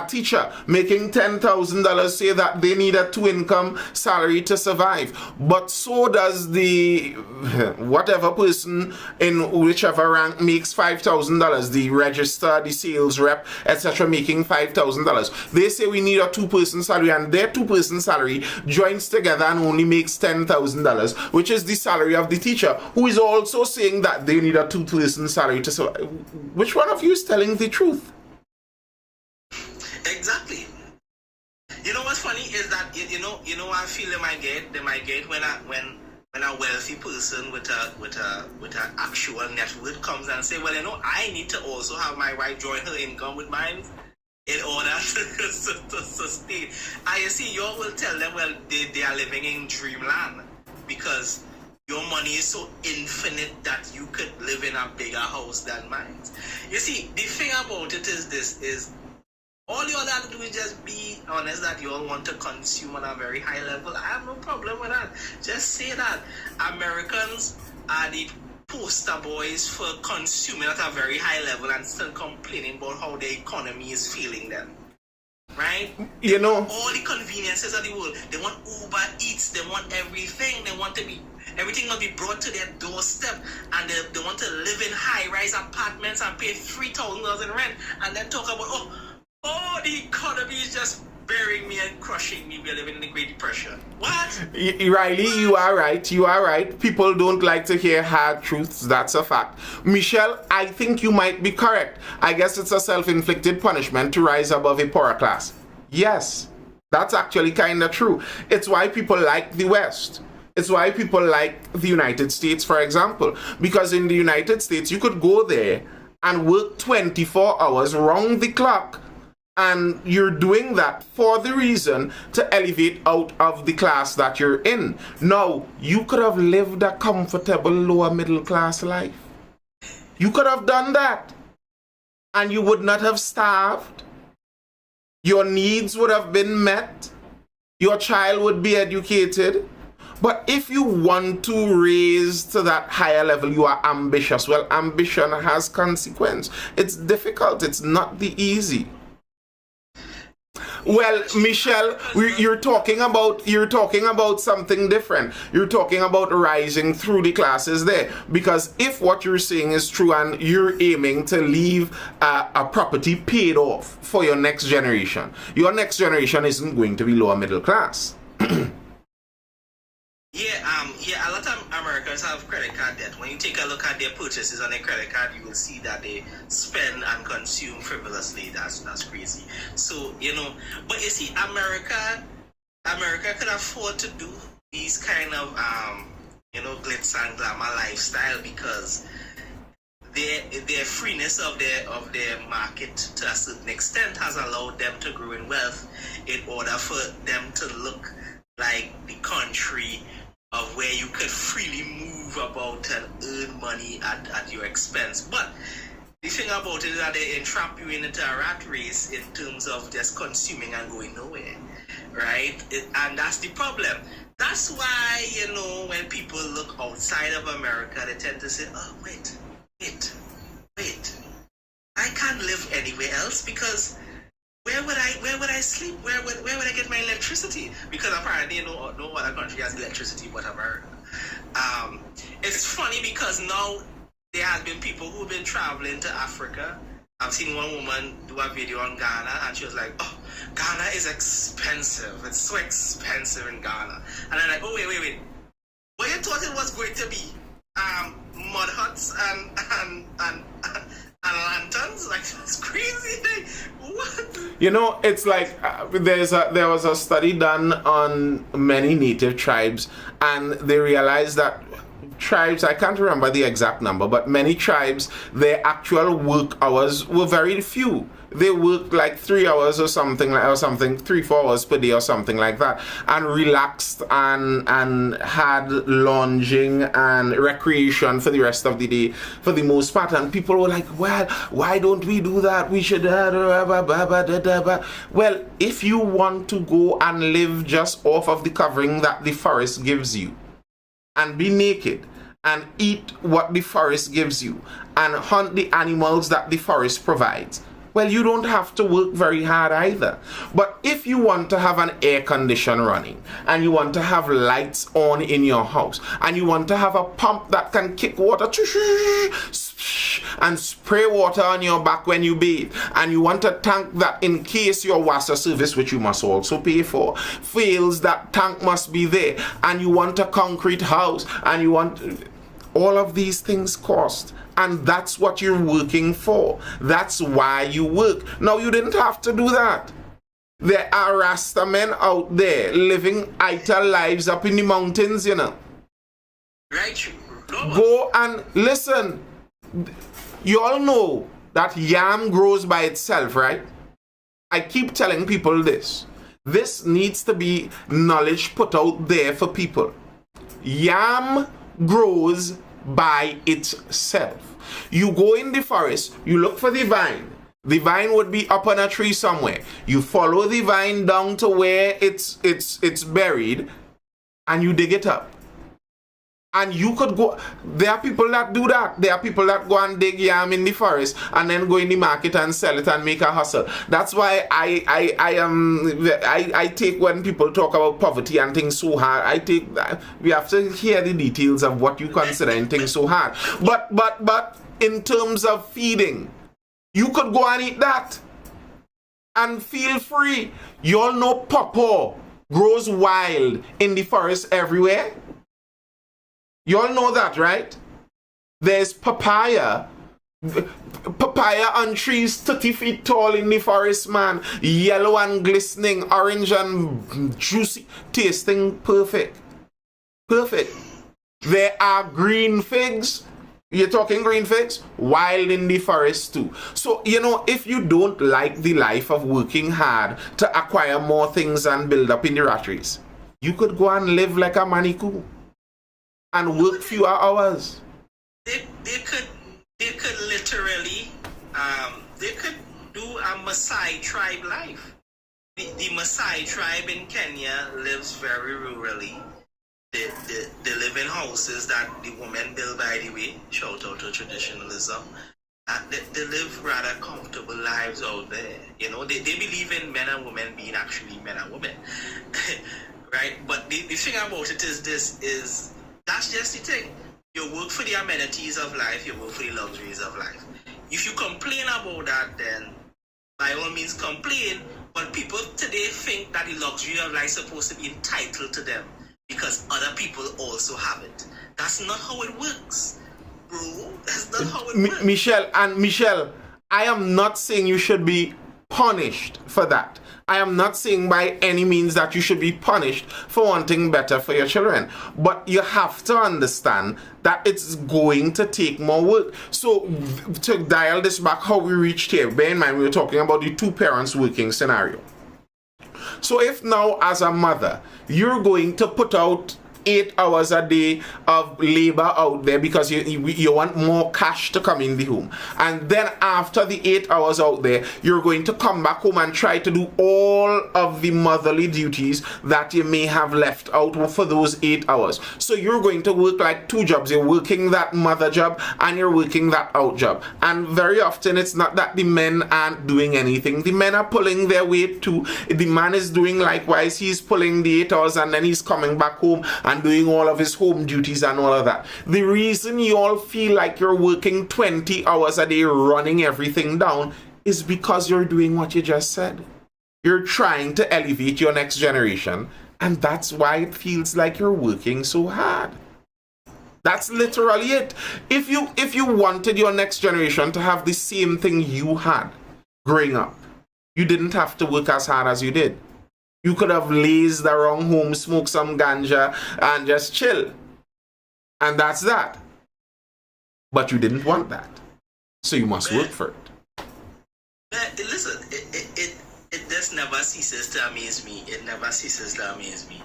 teacher making $10,000 say that they need a 2-income salary to survive. But so does the whatever person in whichever rank makes $5,000, the register, the sales rep, etc., making $5,000. They say we need a 2-person salary, and their 2-person salary joins together and only makes $10,000, which is the salary of the teacher, who is also saying that they need a 2-person salary to survive. Which one of you is telling the truth? Exactly. You know what's funny is that you know what I feel they might get when a wealthy person with a actual net worth comes and say, well, you know, I need to also have my wife join her income with mine in order to sustain. You see, you all will tell them, well, they are living in dreamland, because your money is so infinite that you could live in a bigger house than mine. You see, the thing about it is all you all have to do is just be honest that you all want to consume on a very high level. I have no problem with that. Just say that Americans are the poster boys for consuming at a very high level and still complaining about how the economy is failing them. Right? You know, all the conveniences of the world. They want Uber Eats. They want everything. They want to be everything will be brought to their doorstep, and they want to live in high-rise apartments and pay $3,000 in rent, and then talk about the economy is just burying me and crushing me. We're living in the Great Depression. What? Riley, you are right. You are right. People don't like to hear hard truths. That's a fact. Michelle, I think you might be correct. I guess it's a self-inflicted punishment to rise above a poorer class. Yes, that's actually kind of true. It's why people like the West. It's why people like the United States, for example. Because in the United States, you could go there and work 24 hours round the clock, and you're doing that for the reason to elevate out of the class that you're in. Now, you could have lived a comfortable lower middle class life. You could have done that, and you would not have starved. Your needs would have been met. Your child would be educated. But if you want to raise to that higher level, you are ambitious. Well, ambition has consequence. It's difficult. It's not the easy. Well, Michelle, you're talking about something different. You're talking about rising through the classes there. Because if what you're saying is true and you're aiming to leave a property paid off for your next generation, your next generation isn't going to be lower middle class. Yeah, a lot of Americans have credit card debt. When you take a look at their purchases on their credit card, you will see that they spend and consume frivolously. That's crazy. So, you know, but you see, America can afford to do these kind of glitz and glamour lifestyle because their freeness of their market to a certain extent has allowed them to grow in wealth in order for them to look like the country of where you could freely move about and earn money at your expense. But the thing about it is that they entrap you into a rat race in terms of just consuming and going nowhere, right? And that's the problem. That's why, when people look outside of America, they tend to say, oh, wait. I can't live anywhere else because where would I sleep? Where would I get my electricity? Because apparently no other country has electricity but America. It's funny because now there has been people who've been traveling to Africa. I've seen one woman do a video on Ghana and she was like, oh, Ghana is expensive. It's so expensive in Ghana. And I'm like, oh, wait. What you thought it was going to be? Mud huts and lanterns. Like, that's crazy. Like, what? You know, it's like there was a study done on many native tribes, and they realized that tribes, I can't remember the exact number, but many tribes, their actual work hours were very few. They worked like 3 hours or something, 3-4 hours per day or something like that, and relaxed and had lounging and recreation for the rest of the day for the most part. And people were like, well, why don't we do that? We should well, if you want to go and live just off of the covering that the forest gives you, and be naked and eat what the forest gives you and hunt the animals that the forest provides, well, you don't have to work very hard either. But if you want to have an air condition running, and you want to have lights on in your house, and you want to have a pump that can kick water and spray water on your back when you bathe, and you want a tank that in case your water service, which you must also pay for, fails, that tank must be there, and you want a concrete house, and you want... all of these things cost, and that's what you're working for. That's why you work. Now, you didn't have to do that. There are Rasta men out there living idle lives up in the mountains, you know. Right. Go and listen. You all know that yam grows by itself, right? I keep telling people this. This needs to be knowledge put out there for people. Yam grows by itself. You go in the forest, you look for the vine. The vine would be up on a tree somewhere. You follow the vine down to where it's buried, and you dig it up. And you could go, there are people that do that. There are people that go and dig yam in the forest and then go in the market and sell it and make a hustle. That's why I take, when people talk about poverty and things so hard, I take, we have to hear the details of what you consider in things so hard. But in terms of feeding, you could go and eat that and feel free. You all know pawpaw grows wild in the forest everywhere. You all know that, right? There's papaya on trees 30 feet tall in the forest, man. Yellow and glistening, orange and juicy, tasting perfect. Perfect. There are green figs. You're talking green figs? Wild in the forest too. So, you know, if you don't like the life of working hard to acquire more things and build up in the rat race, you could go and live like a manikou and work fewer hours. They could literally they could do a Maasai tribe life. The Maasai tribe in Kenya lives very rurally. They live in houses that the women build, by the way. Shout out to traditionalism. They live rather comfortable lives out there. You know, they believe in men and women being actually men and women. Right? But the thing about it is that's just the thing. You work for the amenities of life, you work for the luxuries of life. If you complain about that, then by all means complain, but people today think that the luxury of life is supposed to be entitled to them because other people also have it. That's not how it works, bro. That's not how it works. Michelle, I am not saying you should be punished for that. I am not saying by any means that you should be punished for wanting better for your children. But you have to understand that it's going to take more work. So to dial this back, how we reached here, bear in mind we were talking about the two parents working scenario. So if now as a mother, you're going to put out 8 hours a day of labor out there because you want more cash to come in the home, and then after the 8 hours out there, you're going to come back home and try to do all of the motherly duties that you may have left out for those 8 hours. So you're going to work like 2 jobs. You're working that mother job and you're working that out job, and very often it's not that the men aren't doing anything. The men are pulling their weight too. The man is doing likewise. He's pulling the 8 hours and then he's coming back home and doing all of his home duties and all of that. The reason you all feel like you're working 20 hours a day running everything down is because you're doing what you just said. You're trying to elevate your next generation, and that's why it feels like you're working so hard. That's literally it. If you wanted your next generation to have the same thing you had growing up, you didn't have to work as hard as you did. You could have lazed around home, smoke some ganja, and just chill. And that's that. But you didn't want that. So you must work for it. Listen, it just never ceases to amaze me. It never ceases to amaze me.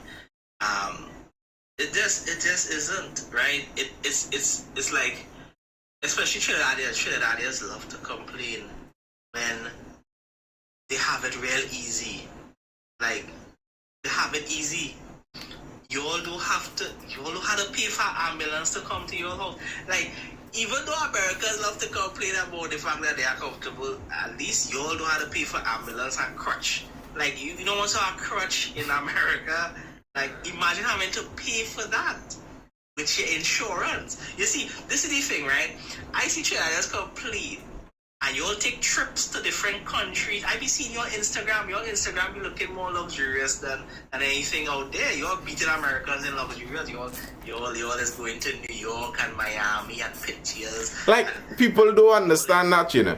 It just isn't, right? It's like, especially Trinidadians love to complain when they have it real easy. Like, they have it easy. You all don't have to pay for ambulance to come to your house. Like, even though Americans love to complain about the fact that they are comfortable, at least you all don't have to pay for ambulance and crutch. Like, you don't want to have a crutch in America. Like, imagine having to pay for that with your insurance. You see, this is the thing, right? I see Trinidadians complain, and you all take trips to different countries. I be seeing your Instagram be looking more luxurious than anything out there. You're beating Americans in luxurious. You all is going to New York and Miami and pictures. Like, people don't understand that, you know.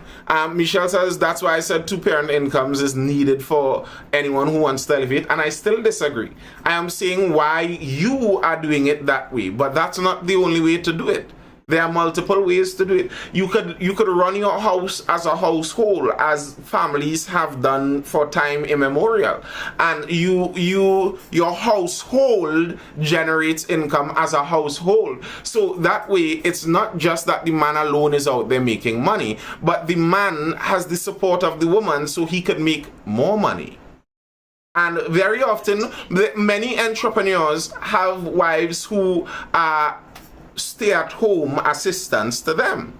Michelle says that's why I said 2-parent incomes is needed for anyone who wants to elevate, and I still disagree. I am saying why you are doing it that way, but that's not the only way to do it. There are multiple ways to do it. You could run your house as a household, as families have done for time immemorial, and your household generates income as a household. So that way, it's not just that the man alone is out there making money, but the man has the support of the woman, so he could make more money. And very often, many entrepreneurs have wives who are stay-at-home assistants to them.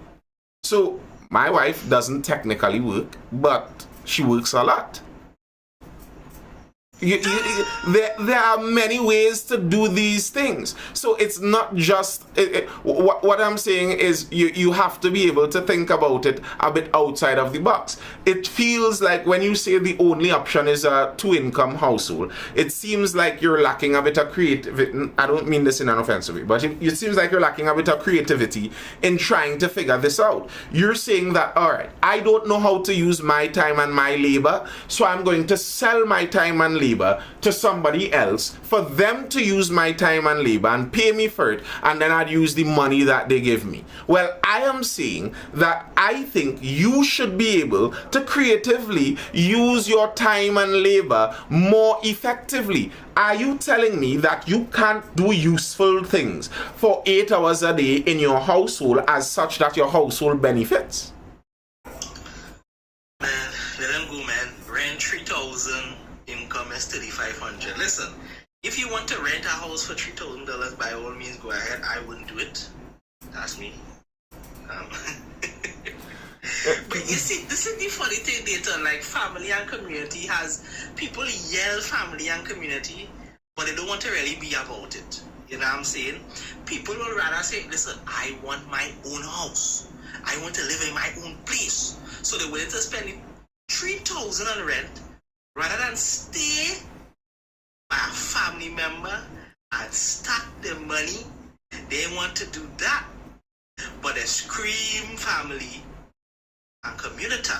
So my wife doesn't technically work, but she works a lot. There are many ways to do these things. So it's not just what I'm saying is you have to be able to think about it a bit outside of the box. It feels like when you say the only option is a 2-income household, it seems like you're lacking a bit of creativity. I don't mean this in an offensive way, but it seems like you're lacking a bit of creativity in trying to figure this out. You're saying that, all right, I don't know how to use my time and my labor, so I'm going to sell my time and labor to somebody else for them to use my time and labor and pay me for it, and then I'd use the money that they give me. Well, I am saying that I think you should be able to creatively use your time and labor more effectively. Are you telling me that you can't do useful things for 8 hours a day in your household as such that your household benefits? Man, let them go, man. Rent 3,000. Income is 3,500. Listen, if you want to rent a house for $3,000, by all means go ahead. I wouldn't do it. That's me. But you see, this is the funny thing, Dayton. Like, family and community has people yell family and community, but they don't want to really be about it. You know what I'm saying? People will rather say, listen, I want my own house. I want to live in my own place. So they're willing to spend $3,000 on rent rather than stay by a family member and stack the money. They want to do that, but they scream family and community.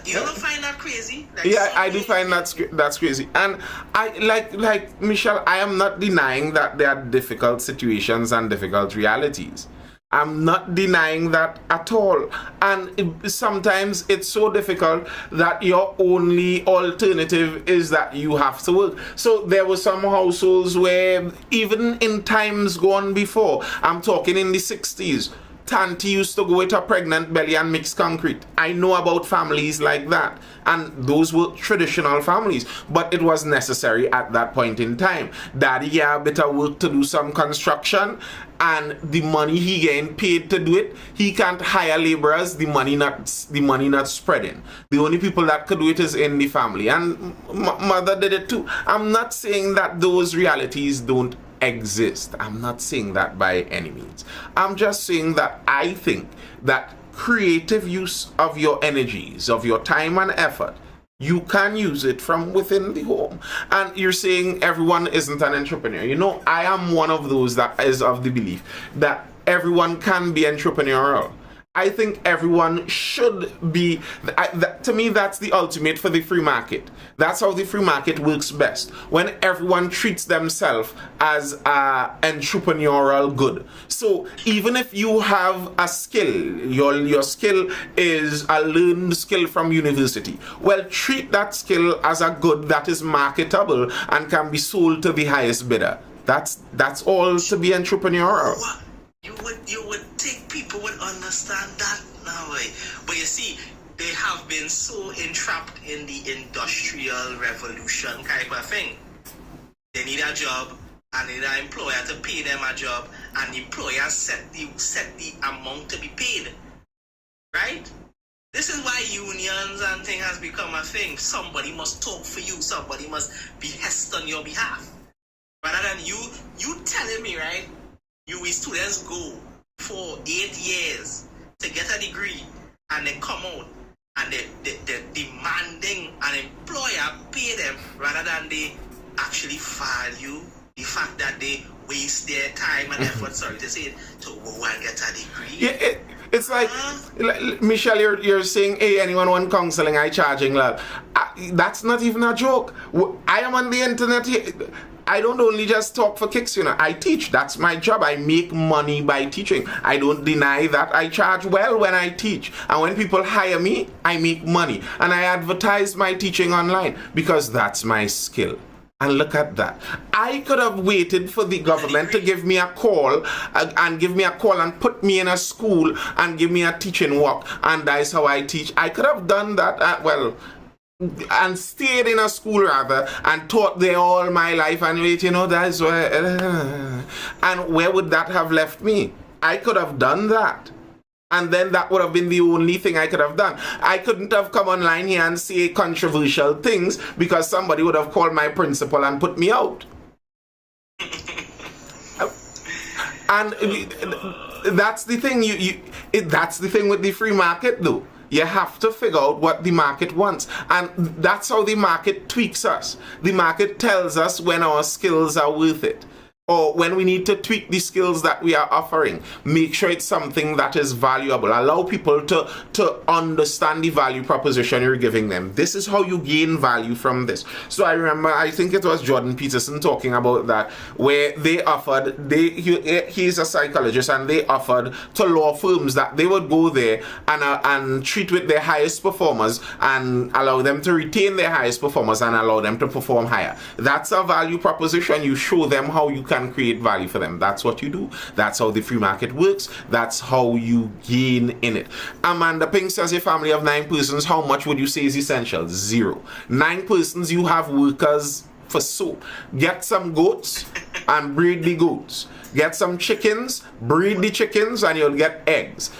You don't find that crazy? Like, yeah, I do find that's crazy. And I like Michelle, I am not denying that there are difficult situations and difficult realities. I'm not denying that at all. And sometimes it's so difficult that your only alternative is that you have to work. So there were some households where, even in times gone before, I'm talking in the 60s, Tanti used to go with a pregnant belly and mix concrete. I know about families like that. And those were traditional families. But it was necessary at that point in time. Daddy had a bit of work to do some construction, and the money he getting paid to do it, he can't hire laborers, the money not spreading. The only people that could do it is in the family. And mother did it too. I'm not saying that those realities don't exist. I'm not saying that by any means. I'm just saying that I think that creative use of your energies, of your time and effort, You can use it from within the home. And you're saying everyone isn't an entrepreneur. You know, I am one of those that is of the belief that everyone can be entrepreneurial. I think everyone should be. To me, that's the ultimate for the free market. That's how the free market works best. When everyone treats themselves as entrepreneurial good. So even if you have a skill, your skill is a learned skill from university. Well, treat that skill as a good that is marketable and can be sold to the highest bidder. That's all to be entrepreneurial. You would think people would understand that now, right? But you see, they have been so entrapped in the industrial revolution type of thing. They need a job and need an employer to pay them a job, and the employer set the amount to be paid. Right? This is why unions and thing has become a thing. Somebody must talk for you, somebody must behest on your behalf. Rather than you telling me, right? We students go for 8 years to get a degree, and they come out and they're demanding an employer pay them rather than they actually value the fact that they waste their time and effort, sorry to say it, to go and get a degree. Yeah, it's like, Michelle, you're saying, hey, anyone want counseling, I charging love. That's not even a joke. I am on the internet here. I don't only just talk for kicks, I teach. That's my job. I make money by teaching. I don't deny that. I charge well when I teach. And when people hire me, I make money. And I advertise my teaching online because that's my skill. And look at that. I could have waited for the government to give me a call and put me in a school and give me a teaching work. And that's how I teach. I could have done that, and stayed in a school rather and taught there all my life, and that's where and where would that have left me? I could have done that, and then that would have been the only thing I could have done. I couldn't have come online here and say controversial things because somebody would have called my principal and put me out. And that's the thing. That's the thing with the free market, though. You have to figure out what the market wants. And that's how the market tweaks us. The market tells us when our skills are worth it, or when we need to tweak the skills that we are offering. Make sure it's something that is valuable. Allow people to understand the value proposition you're giving them. This is how you gain value from this. So I remember, I think it was Jordan Peterson talking about that, where they offered, he's a psychologist, and they offered to law firms that they would go there and treat with their highest performers and allow them to retain their highest performers and allow them to perform higher. That's a value proposition. You show them how you can create value for them. That's what you do. That's how the free market works. That's how you gain in it. Amanda Pink says, a family of 9 persons, how much would you say is essential? 0. 9 persons, you have workers for so. Get some goats and breed the goats. Get some chickens, breed the chickens, and you'll get eggs.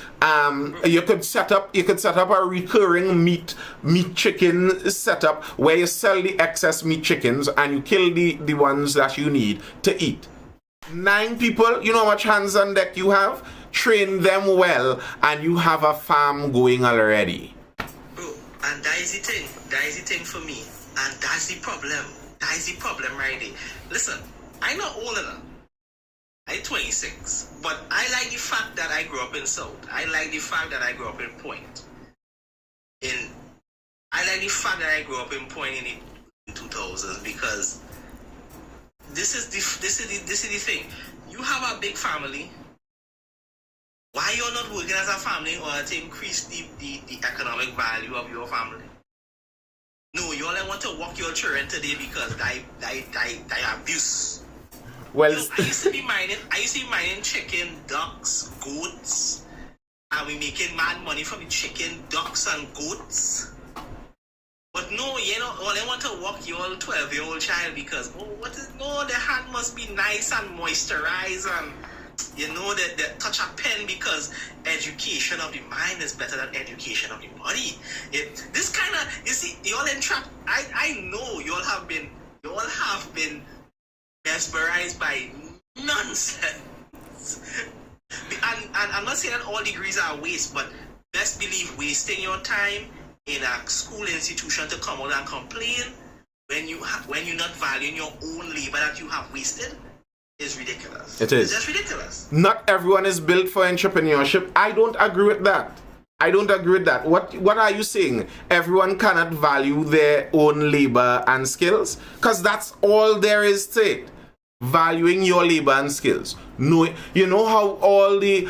You could set up a recurring meat chicken setup where you sell the excess meat chickens and you kill the ones that you need to eat. 9 people, you know how much hands on deck you have? Train them well and you have a farm going already. Bro, and that is the thing. That is the thing for me. And that's the problem. That is the problem right there. Listen, I'm not old enough. I'm 26, but I like the fact that I grew up in South. I like the fact that I grew up in Point. I like the fact that I grew up in Point in the 2000s because this is the thing. You have a big family. Why you're not working as a family in order to increase the economic value of your family? No, you only want to walk your children today because they abuse. Well, I used to be mining chicken, ducks, goats, and we making mad money from the chicken, ducks, and goats. But no, all they want to walk your 12-year-old child because the hand must be nice and moisturized, and the touch a pen because education of the mind is better than education of the body. This kind of, you see, y'all entrapped. I know y'all have been mesmerized by nonsense. And I'm not saying that all degrees are waste, but best believe wasting your time in a school institution to come out and complain when you're not valuing your own labor that you have wasted is ridiculous. It is. It's just ridiculous. Not everyone is built for entrepreneurship. I don't agree with that. What are you saying? Everyone cannot value their own labor and skills? Because that's all there is to it. Valuing your labor and skills. No, you know how all the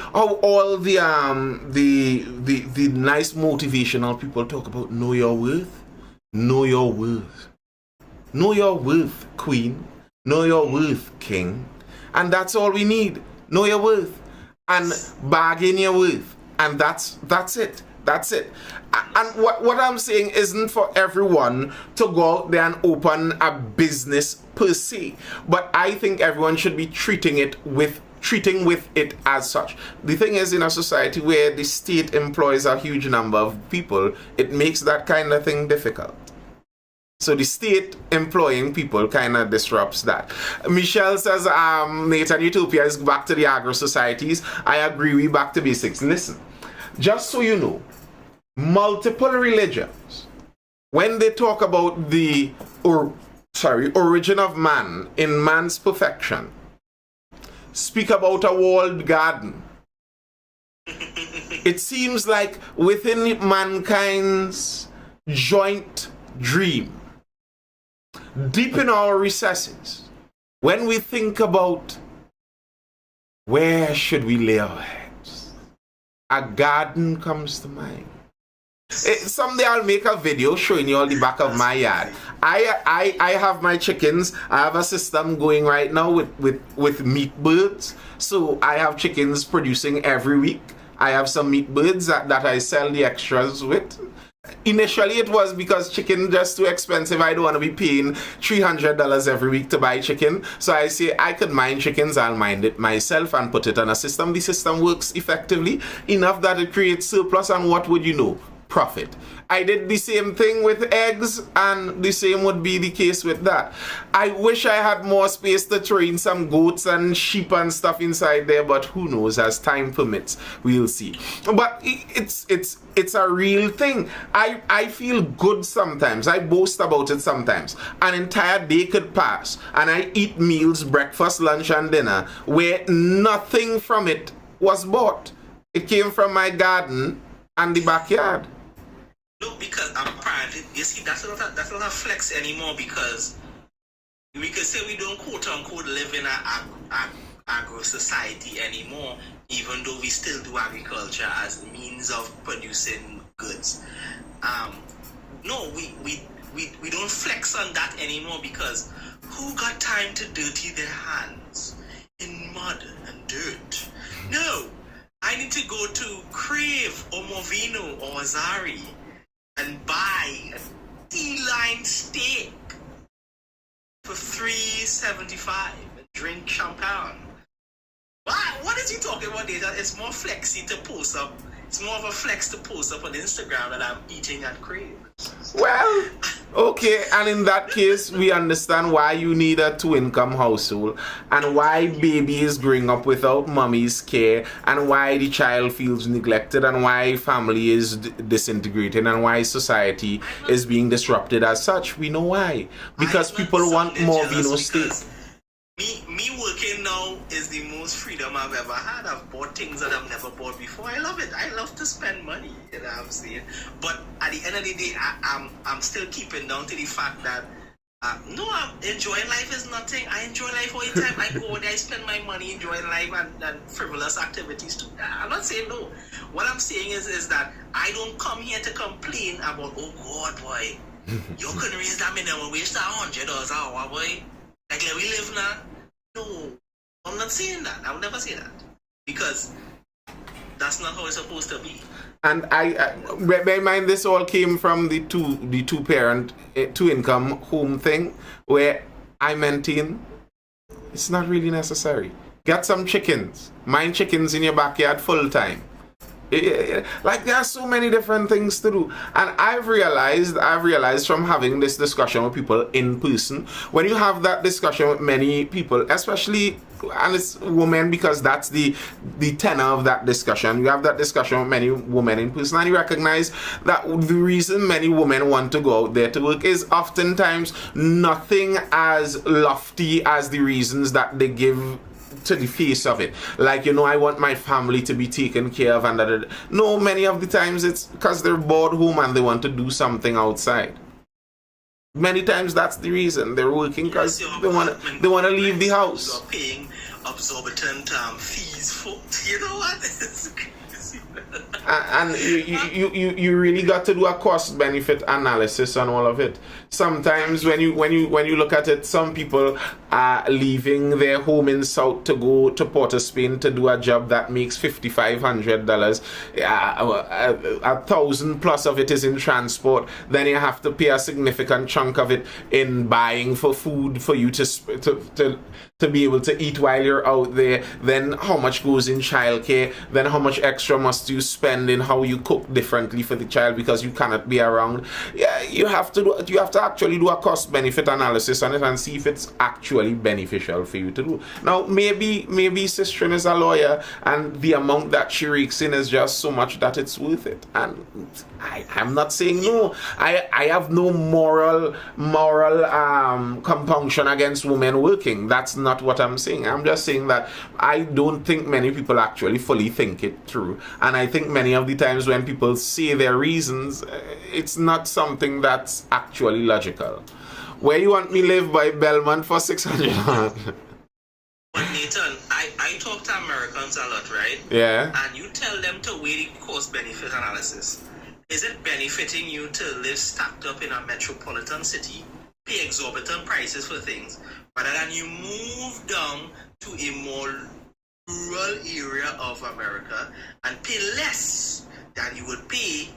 nice motivational people talk about know your worth? Know your worth. Know your worth, queen. Know your worth, king. And that's all we need. Know your worth. And bargain your worth. And that's it. That's it. And what I'm saying isn't for everyone to go out there and open a business per se. But I think everyone should be treating with it as such. The thing is, in a society where the state employs a huge number of people, it makes that kind of thing difficult. So the state employing people kind of disrupts that. Michelle says, Nathan, Utopia is back to the agro societies. I agree, we back to basics. Listen, just so you know, multiple religions, when they talk about the origin of man in man's perfection, speak about a walled garden. It seems like within mankind's joint dream, deep in our recesses, when we think about where should we lay our heads, a garden comes to mind. Someday I'll make a video showing you all the back of my yard. I have my chickens. I have a system going right now with meat birds. So I have chickens producing every week. I have some meat birds that I sell the extras with. Initially it was because chicken just too expensive. I don't want to be paying $300 every week to buy chicken. So I say I could mine chickens, I'll mine it myself and put it on a system. The system works effectively enough that it creates surplus, and what would you know? Profit. I did the same thing with eggs, and the same would be the case with that. I wish I had more space to throw in some goats and sheep and stuff inside there, but who knows, as time permits, we'll see. But it's a real thing. I feel good sometimes. I boast about it sometimes. An entire day could pass and I eat meals, breakfast, lunch and dinner, where nothing from it was bought. It came from my garden and the backyard. No, because I'm private. You see, that's not a flex anymore, because we could say we don't quote unquote live in an agro society anymore, even though we still do agriculture as a means of producing goods. No, we don't flex on that anymore, because who got time to dirty their hands in mud and dirt? No, I need to go to Crave or Movino or Azari and buy a D-line steak for $3.75 and drink champagne. What is he talking about there? It's more flexy to post up. It's more of a flex to post up on Instagram that I'm eating at Crave. Well, okay, and in that case, we understand why you need a two-income household, and why baby is growing up without mommy's care, and why the child feels neglected, and why family is disintegrating, and why society is being disrupted as such. We know why. Because people want more Vino steak. Me working now is the most freedom I've ever had. I've bought things that I've never bought before. I love it. I love to spend money, you know what I'm saying? But at the end of the day, I'm still keeping down to the fact that no, I'm enjoying life is nothing. I enjoy life all the time. I go there, I spend my money enjoying life and frivolous activities too. I'm not saying no. What I'm saying is that I don't come here to complain about, oh God, boy, you couldn't raise that minimum wage to $100 an hour, boy. Like where we live now? No, I'm not saying that. I would never say that, because that's not how it's supposed to be. And bear in mind, this all came from the two-parent, two-income home thing, where I maintain it's not really necessary. Get some chickens. Mind chickens in your backyard full time. Like, there are so many different things to do, and I've realized from having this discussion with people in person, when you have that discussion with many people, especially and it's women because that's the tenor of that discussion. You have that discussion with many women in person, and you recognize that the reason many women want to go out there to work is oftentimes nothing as lofty as the reasons that they give to the face of it. Like, I want my family to be taken care of, and no, many of the times it's because they're bored home and they want to do something outside. Many times that's the reason they're working, because they want to leave the house. You're paying exorbitant fees for, you know what? It's crazy. And you really got to do a cost benefit analysis on all of it. Sometimes when you look at it, some people are leaving their home in South to go to Port of Spain to do a job that makes $5,500. $1,000 plus of it is in transport. Then you have to pay a significant chunk of it in buying for food for you to be able to eat while you're out there. Then how much goes in childcare? Then how much extra must you spend in how you cook differently for the child because you cannot be around? Yeah, you have to actually do a cost benefit analysis on it and see if it's actually beneficial for you to do. Now maybe Sistrin is a lawyer and the amount that she rakes in is just so much that it's worth it. And I'm not saying no. I have no moral compunction against women working. That's not what I'm saying. I'm just saying that I don't think many people actually fully think it through. And I think many of the times when people say their reasons, it's not something that's actually logical. Where you want me live by Belmont for $600? But Nathan, I talk to Americans a lot, right? Yeah. And you tell them to weigh the cost-benefit analysis. Is it benefiting you to live stacked up in a metropolitan city, pay exorbitant prices for things, rather than you move down to a more rural area of America and pay less than you would pay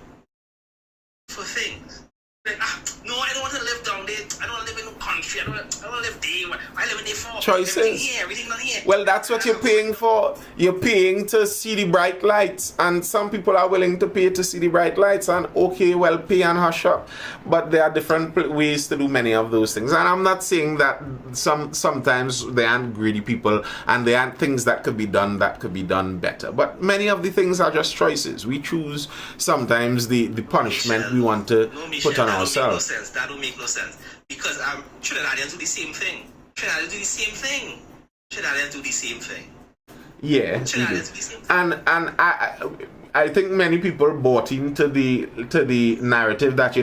for things? Like, no, I don't want to live down there. I don't want to live in the country. I don't want to live there. I live in there for choices. Everything not here. Well, that's what you're paying for. You're paying to see the bright lights, and some people are willing to pay to see the bright lights. And okay, well, pay and hush up. But there are different ways to do many of those things. And I'm not saying that sometimes there aren't greedy people and there aren't things that could be done better. But many of the things are just choices. We choose sometimes the punishment we want to put on ourselves. That don't make no sense. Because Trinidadians do the same thing. Trinidadians do the same thing. Trinidadians do the same thing. Yeah. Trinidadians do the same thing. And I think many people bought into the narrative that,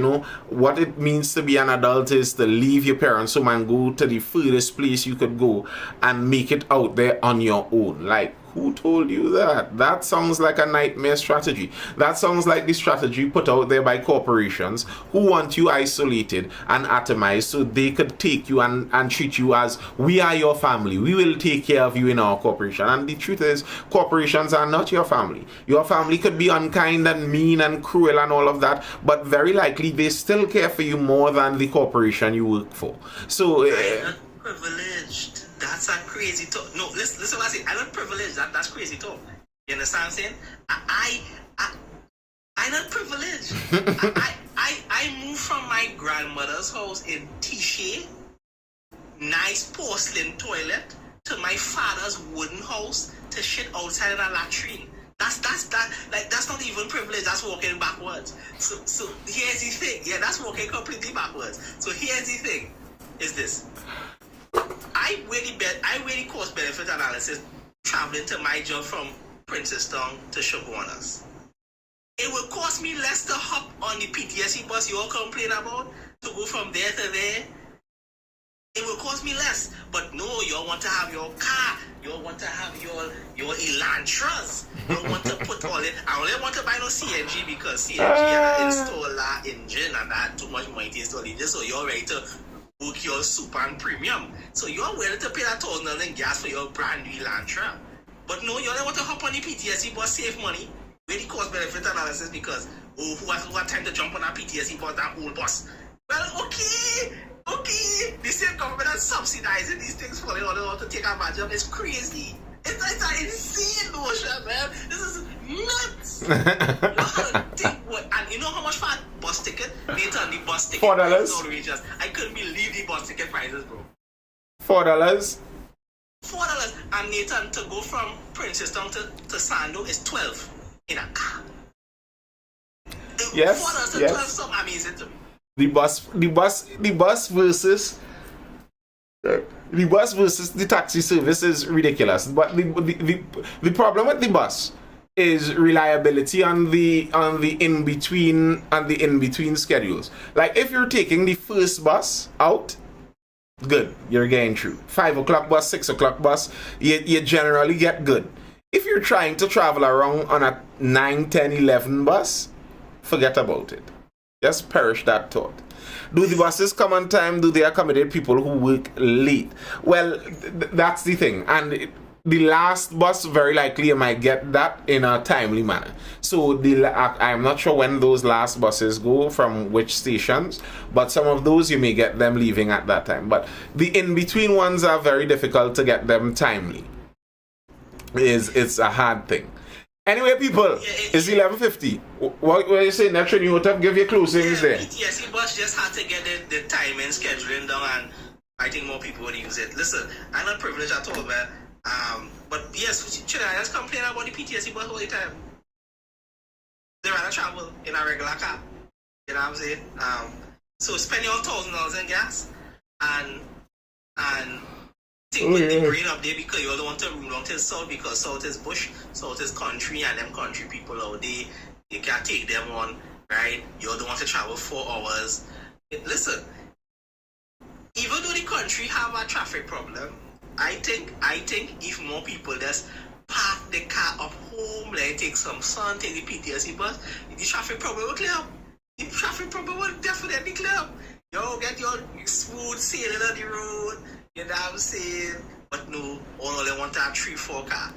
what it means to be an adult is to leave your parents' home and go to the furthest place you could go and make it out there on your own. Like, who told you that? That sounds like a nightmare strategy. That sounds like the strategy put out there by corporations who want you isolated and atomized so they could take you and treat you as, we are your family. We will take care of you in our corporation. And the truth is, corporations are not your family. Your family could be unkind and mean and cruel and all of that, but very likely they still care for you more than the corporation you work for. So I'm not privileged. That's a crazy talk. No, listen what I say. I'm not privileged. That's crazy talk. You understand what I'm saying? I'm not privileged. I moved from my grandmother's house in Tiché, nice porcelain toilet, to my father's wooden house to shit outside in a latrine. That's not even privilege. That's walking backwards. So here's the thing. Yeah, that's walking completely backwards. So here's the thing. Is this? I really cost benefit analysis traveling to my job from Princeton to Chaguanas. It will cost me less to hop on the PTSD bus you all complain about to go from there to there. It will cost me less. But no, you all want to have your car. You all want to have your Elantras. You all want to put all it. I only want to buy no CNG because CNG had to install that engine and that too much money to install it. So you're ready to book your super and premium. So you're willing to pay that $1,000 in gas for your brand new Elantra. But no, you only want to hop on the PTSD bus, save money, with the cost benefit analysis because who has time to jump on that PTSD bus, that old bus? Well, okay. The same government is subsidizing these things for in order to take advantage of. It's crazy. It's an insane notion, man. This is nuts. And you know how much for a bus ticket? Nathan, the bus ticket $4. Outrageous. I couldn't believe the bus ticket prices, bro. $4. $4. And Nathan, to go from Princeton to Sando is 12 in a car. Yes, $4 to yes. 12, something amazing to me. The bus versus the taxi service is ridiculous. But the problem with the bus is reliability on the in between schedules. Like if you're taking the first bus out, good, you're getting through. 5 o'clock bus, 6 o'clock bus, you generally get good. If you're trying to travel around on a 9, 10, 11 bus, forget about it. Just perish that thought. Do the buses come on time? Do they accommodate people who work late? Well, that's the thing. And the last bus, very likely you might get that in a timely manner. So I'm not sure when those last buses go from which stations, but some of those you may get them leaving at that time. But the in-between ones are very difficult to get them timely. It's a hard thing. Anyway, people, it's 11:50. What are you saying? That's when you have give your closings there. PTSD bus just had to get the time and scheduling down, and I think more people would use it. Listen, I'm not privileged at all, man. But yes, children just complain about the PTSD bus all the time. They rather travel in a regular car. You know what I'm saying? So spend your $1,000 in gas and think with the brain up there, because you don't want to room down to south, because south is bush, south is country, and them country people out there, you can't take them on, right? You don't want to travel 4 hours. Listen, even though the country have a traffic problem, I think if more people just park the car up home, like take some sun, take the PTSD bus, the traffic problem will clear up. The traffic problem will definitely clear up. Yo, get your smooth sailing on the road. You know what I'm saying? But no, all they want to have 3-4 car.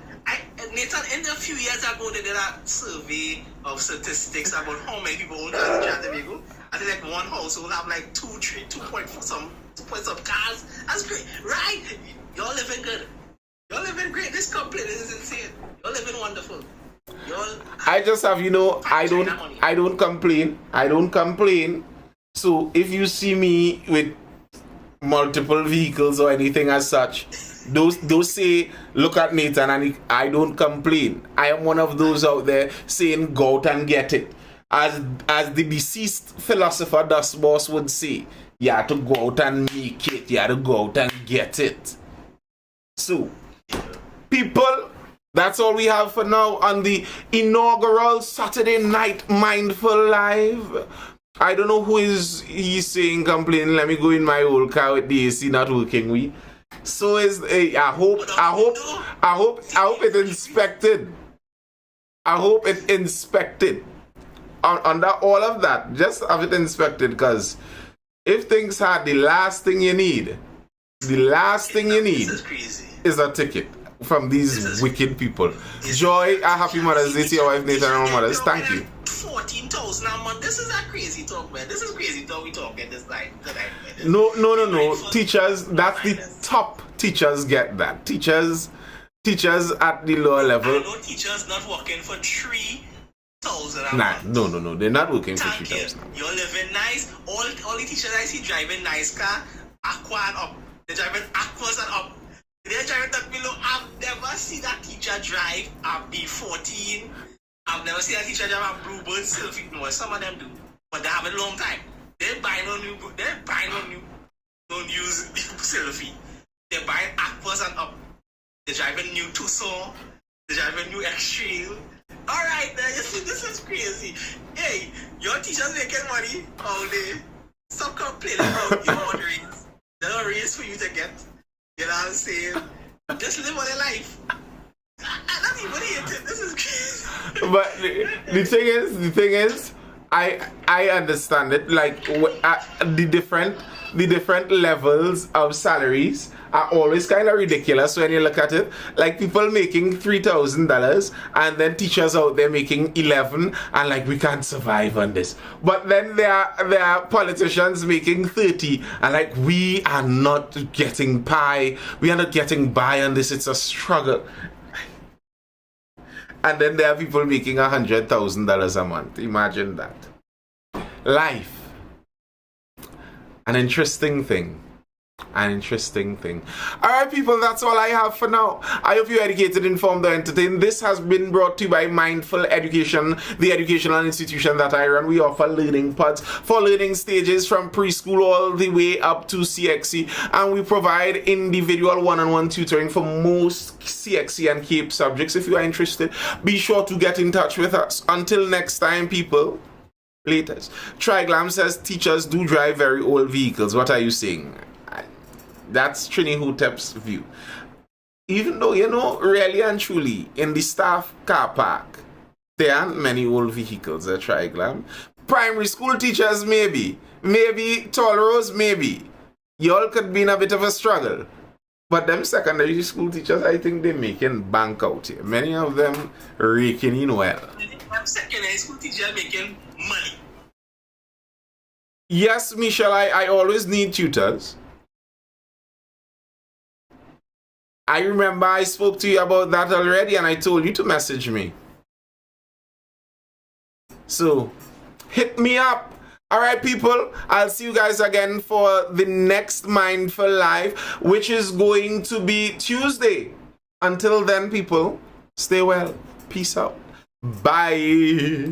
Nathan, in a few years ago, they did a survey of statistics about how many people own cars in Jamaica. I think like one household have like 2 point some cars. That's great, right? Y'all living good. Y'all living great. This company is insane. Y'all living wonderful. I just have, I don't complain. So if you see me with multiple vehicles or anything as such, those say, look at Nathan, and I don't complain. I am one of those out there saying, go out and get it. As the deceased philosopher Das Boss would say, you have to go out and make it. You have to go out and get it. So, people, that's all we have for now on the inaugural Saturday night Mindful Live. I don't know who he's saying complaining. Let me go in my old car with the AC not working. So I hope it inspected. I hope it inspected. Under all of that, just have it inspected, because if things hard, the last thing you need is a ticket from these wicked people. Joy, a happy Mother's Day to your wife, Nathan, and my mothers. Thank you. 14,000 a month. This is a crazy talk, man. This is crazy talk we talking this night. No. Teachers, that's the top teachers get that. Teachers at the lower level. I know teachers not working for 3,000 a month. No. They're not working for 3,000. You're living nice. All the teachers I see driving nice car, Aqua and up. They're driving Aquas and up. They're driving that below. I've never seen a teacher drive a B14. I've never seen a teacher drive a Bluebird Sylphy. No, some of them do, but they have a long time. They're buying on new. Don't use Sylphy. They're buying Aquas and up. They're driving new Tucson. They're driving new Extreme. All right, man. You see, this is crazy. Hey, your teachers making money all day. Stop complaining about your raise. There's no raise for you to get. You know what I'm saying? Just live on your life. I'm not even hating. This is crazy. But the thing is, I understand it. Like the different levels of salaries are always kind of ridiculous when you look at it. Like people making $3,000 and then teachers out there making 11, and like, we can't survive on this. But then there are politicians making 30, and like, we are not getting by. We are not getting by on this. It's a struggle. And then there are people making $100,000 a month. Imagine that. Life. An interesting thing. An interesting thing. Alright people, that's all I have for now. I hope you're educated, informed, or entertained. This has been brought to you by Mindful Education, the educational institution that I run. We offer learning pods for learning stages from preschool all the way up to CXC, and we provide individual one-on-one tutoring for most CXC and CAPE subjects. If you are interested, be sure to get in touch with us. Until next time people, latest. Triglam says teachers do drive very old vehicles. What are you saying? That's Trini Hotep's view. Even though, you know, really and truly, in the staff car park, there aren't many old vehicles at Triglam. Primary school teachers, maybe. Maybe Tall Rose, maybe. Y'all could be in a bit of a struggle. But them secondary school teachers, I think they're making bank out here. Many of them raking in well. Secondary school teachers making money. Yes, Michelle, I always need tutors. I remember I spoke to you about that already and I told you to message me. So, hit me up. Alright people, I'll see you guys again for the next Mindful Live, which is going to be Tuesday. Until then people, stay well. Peace out. Bye.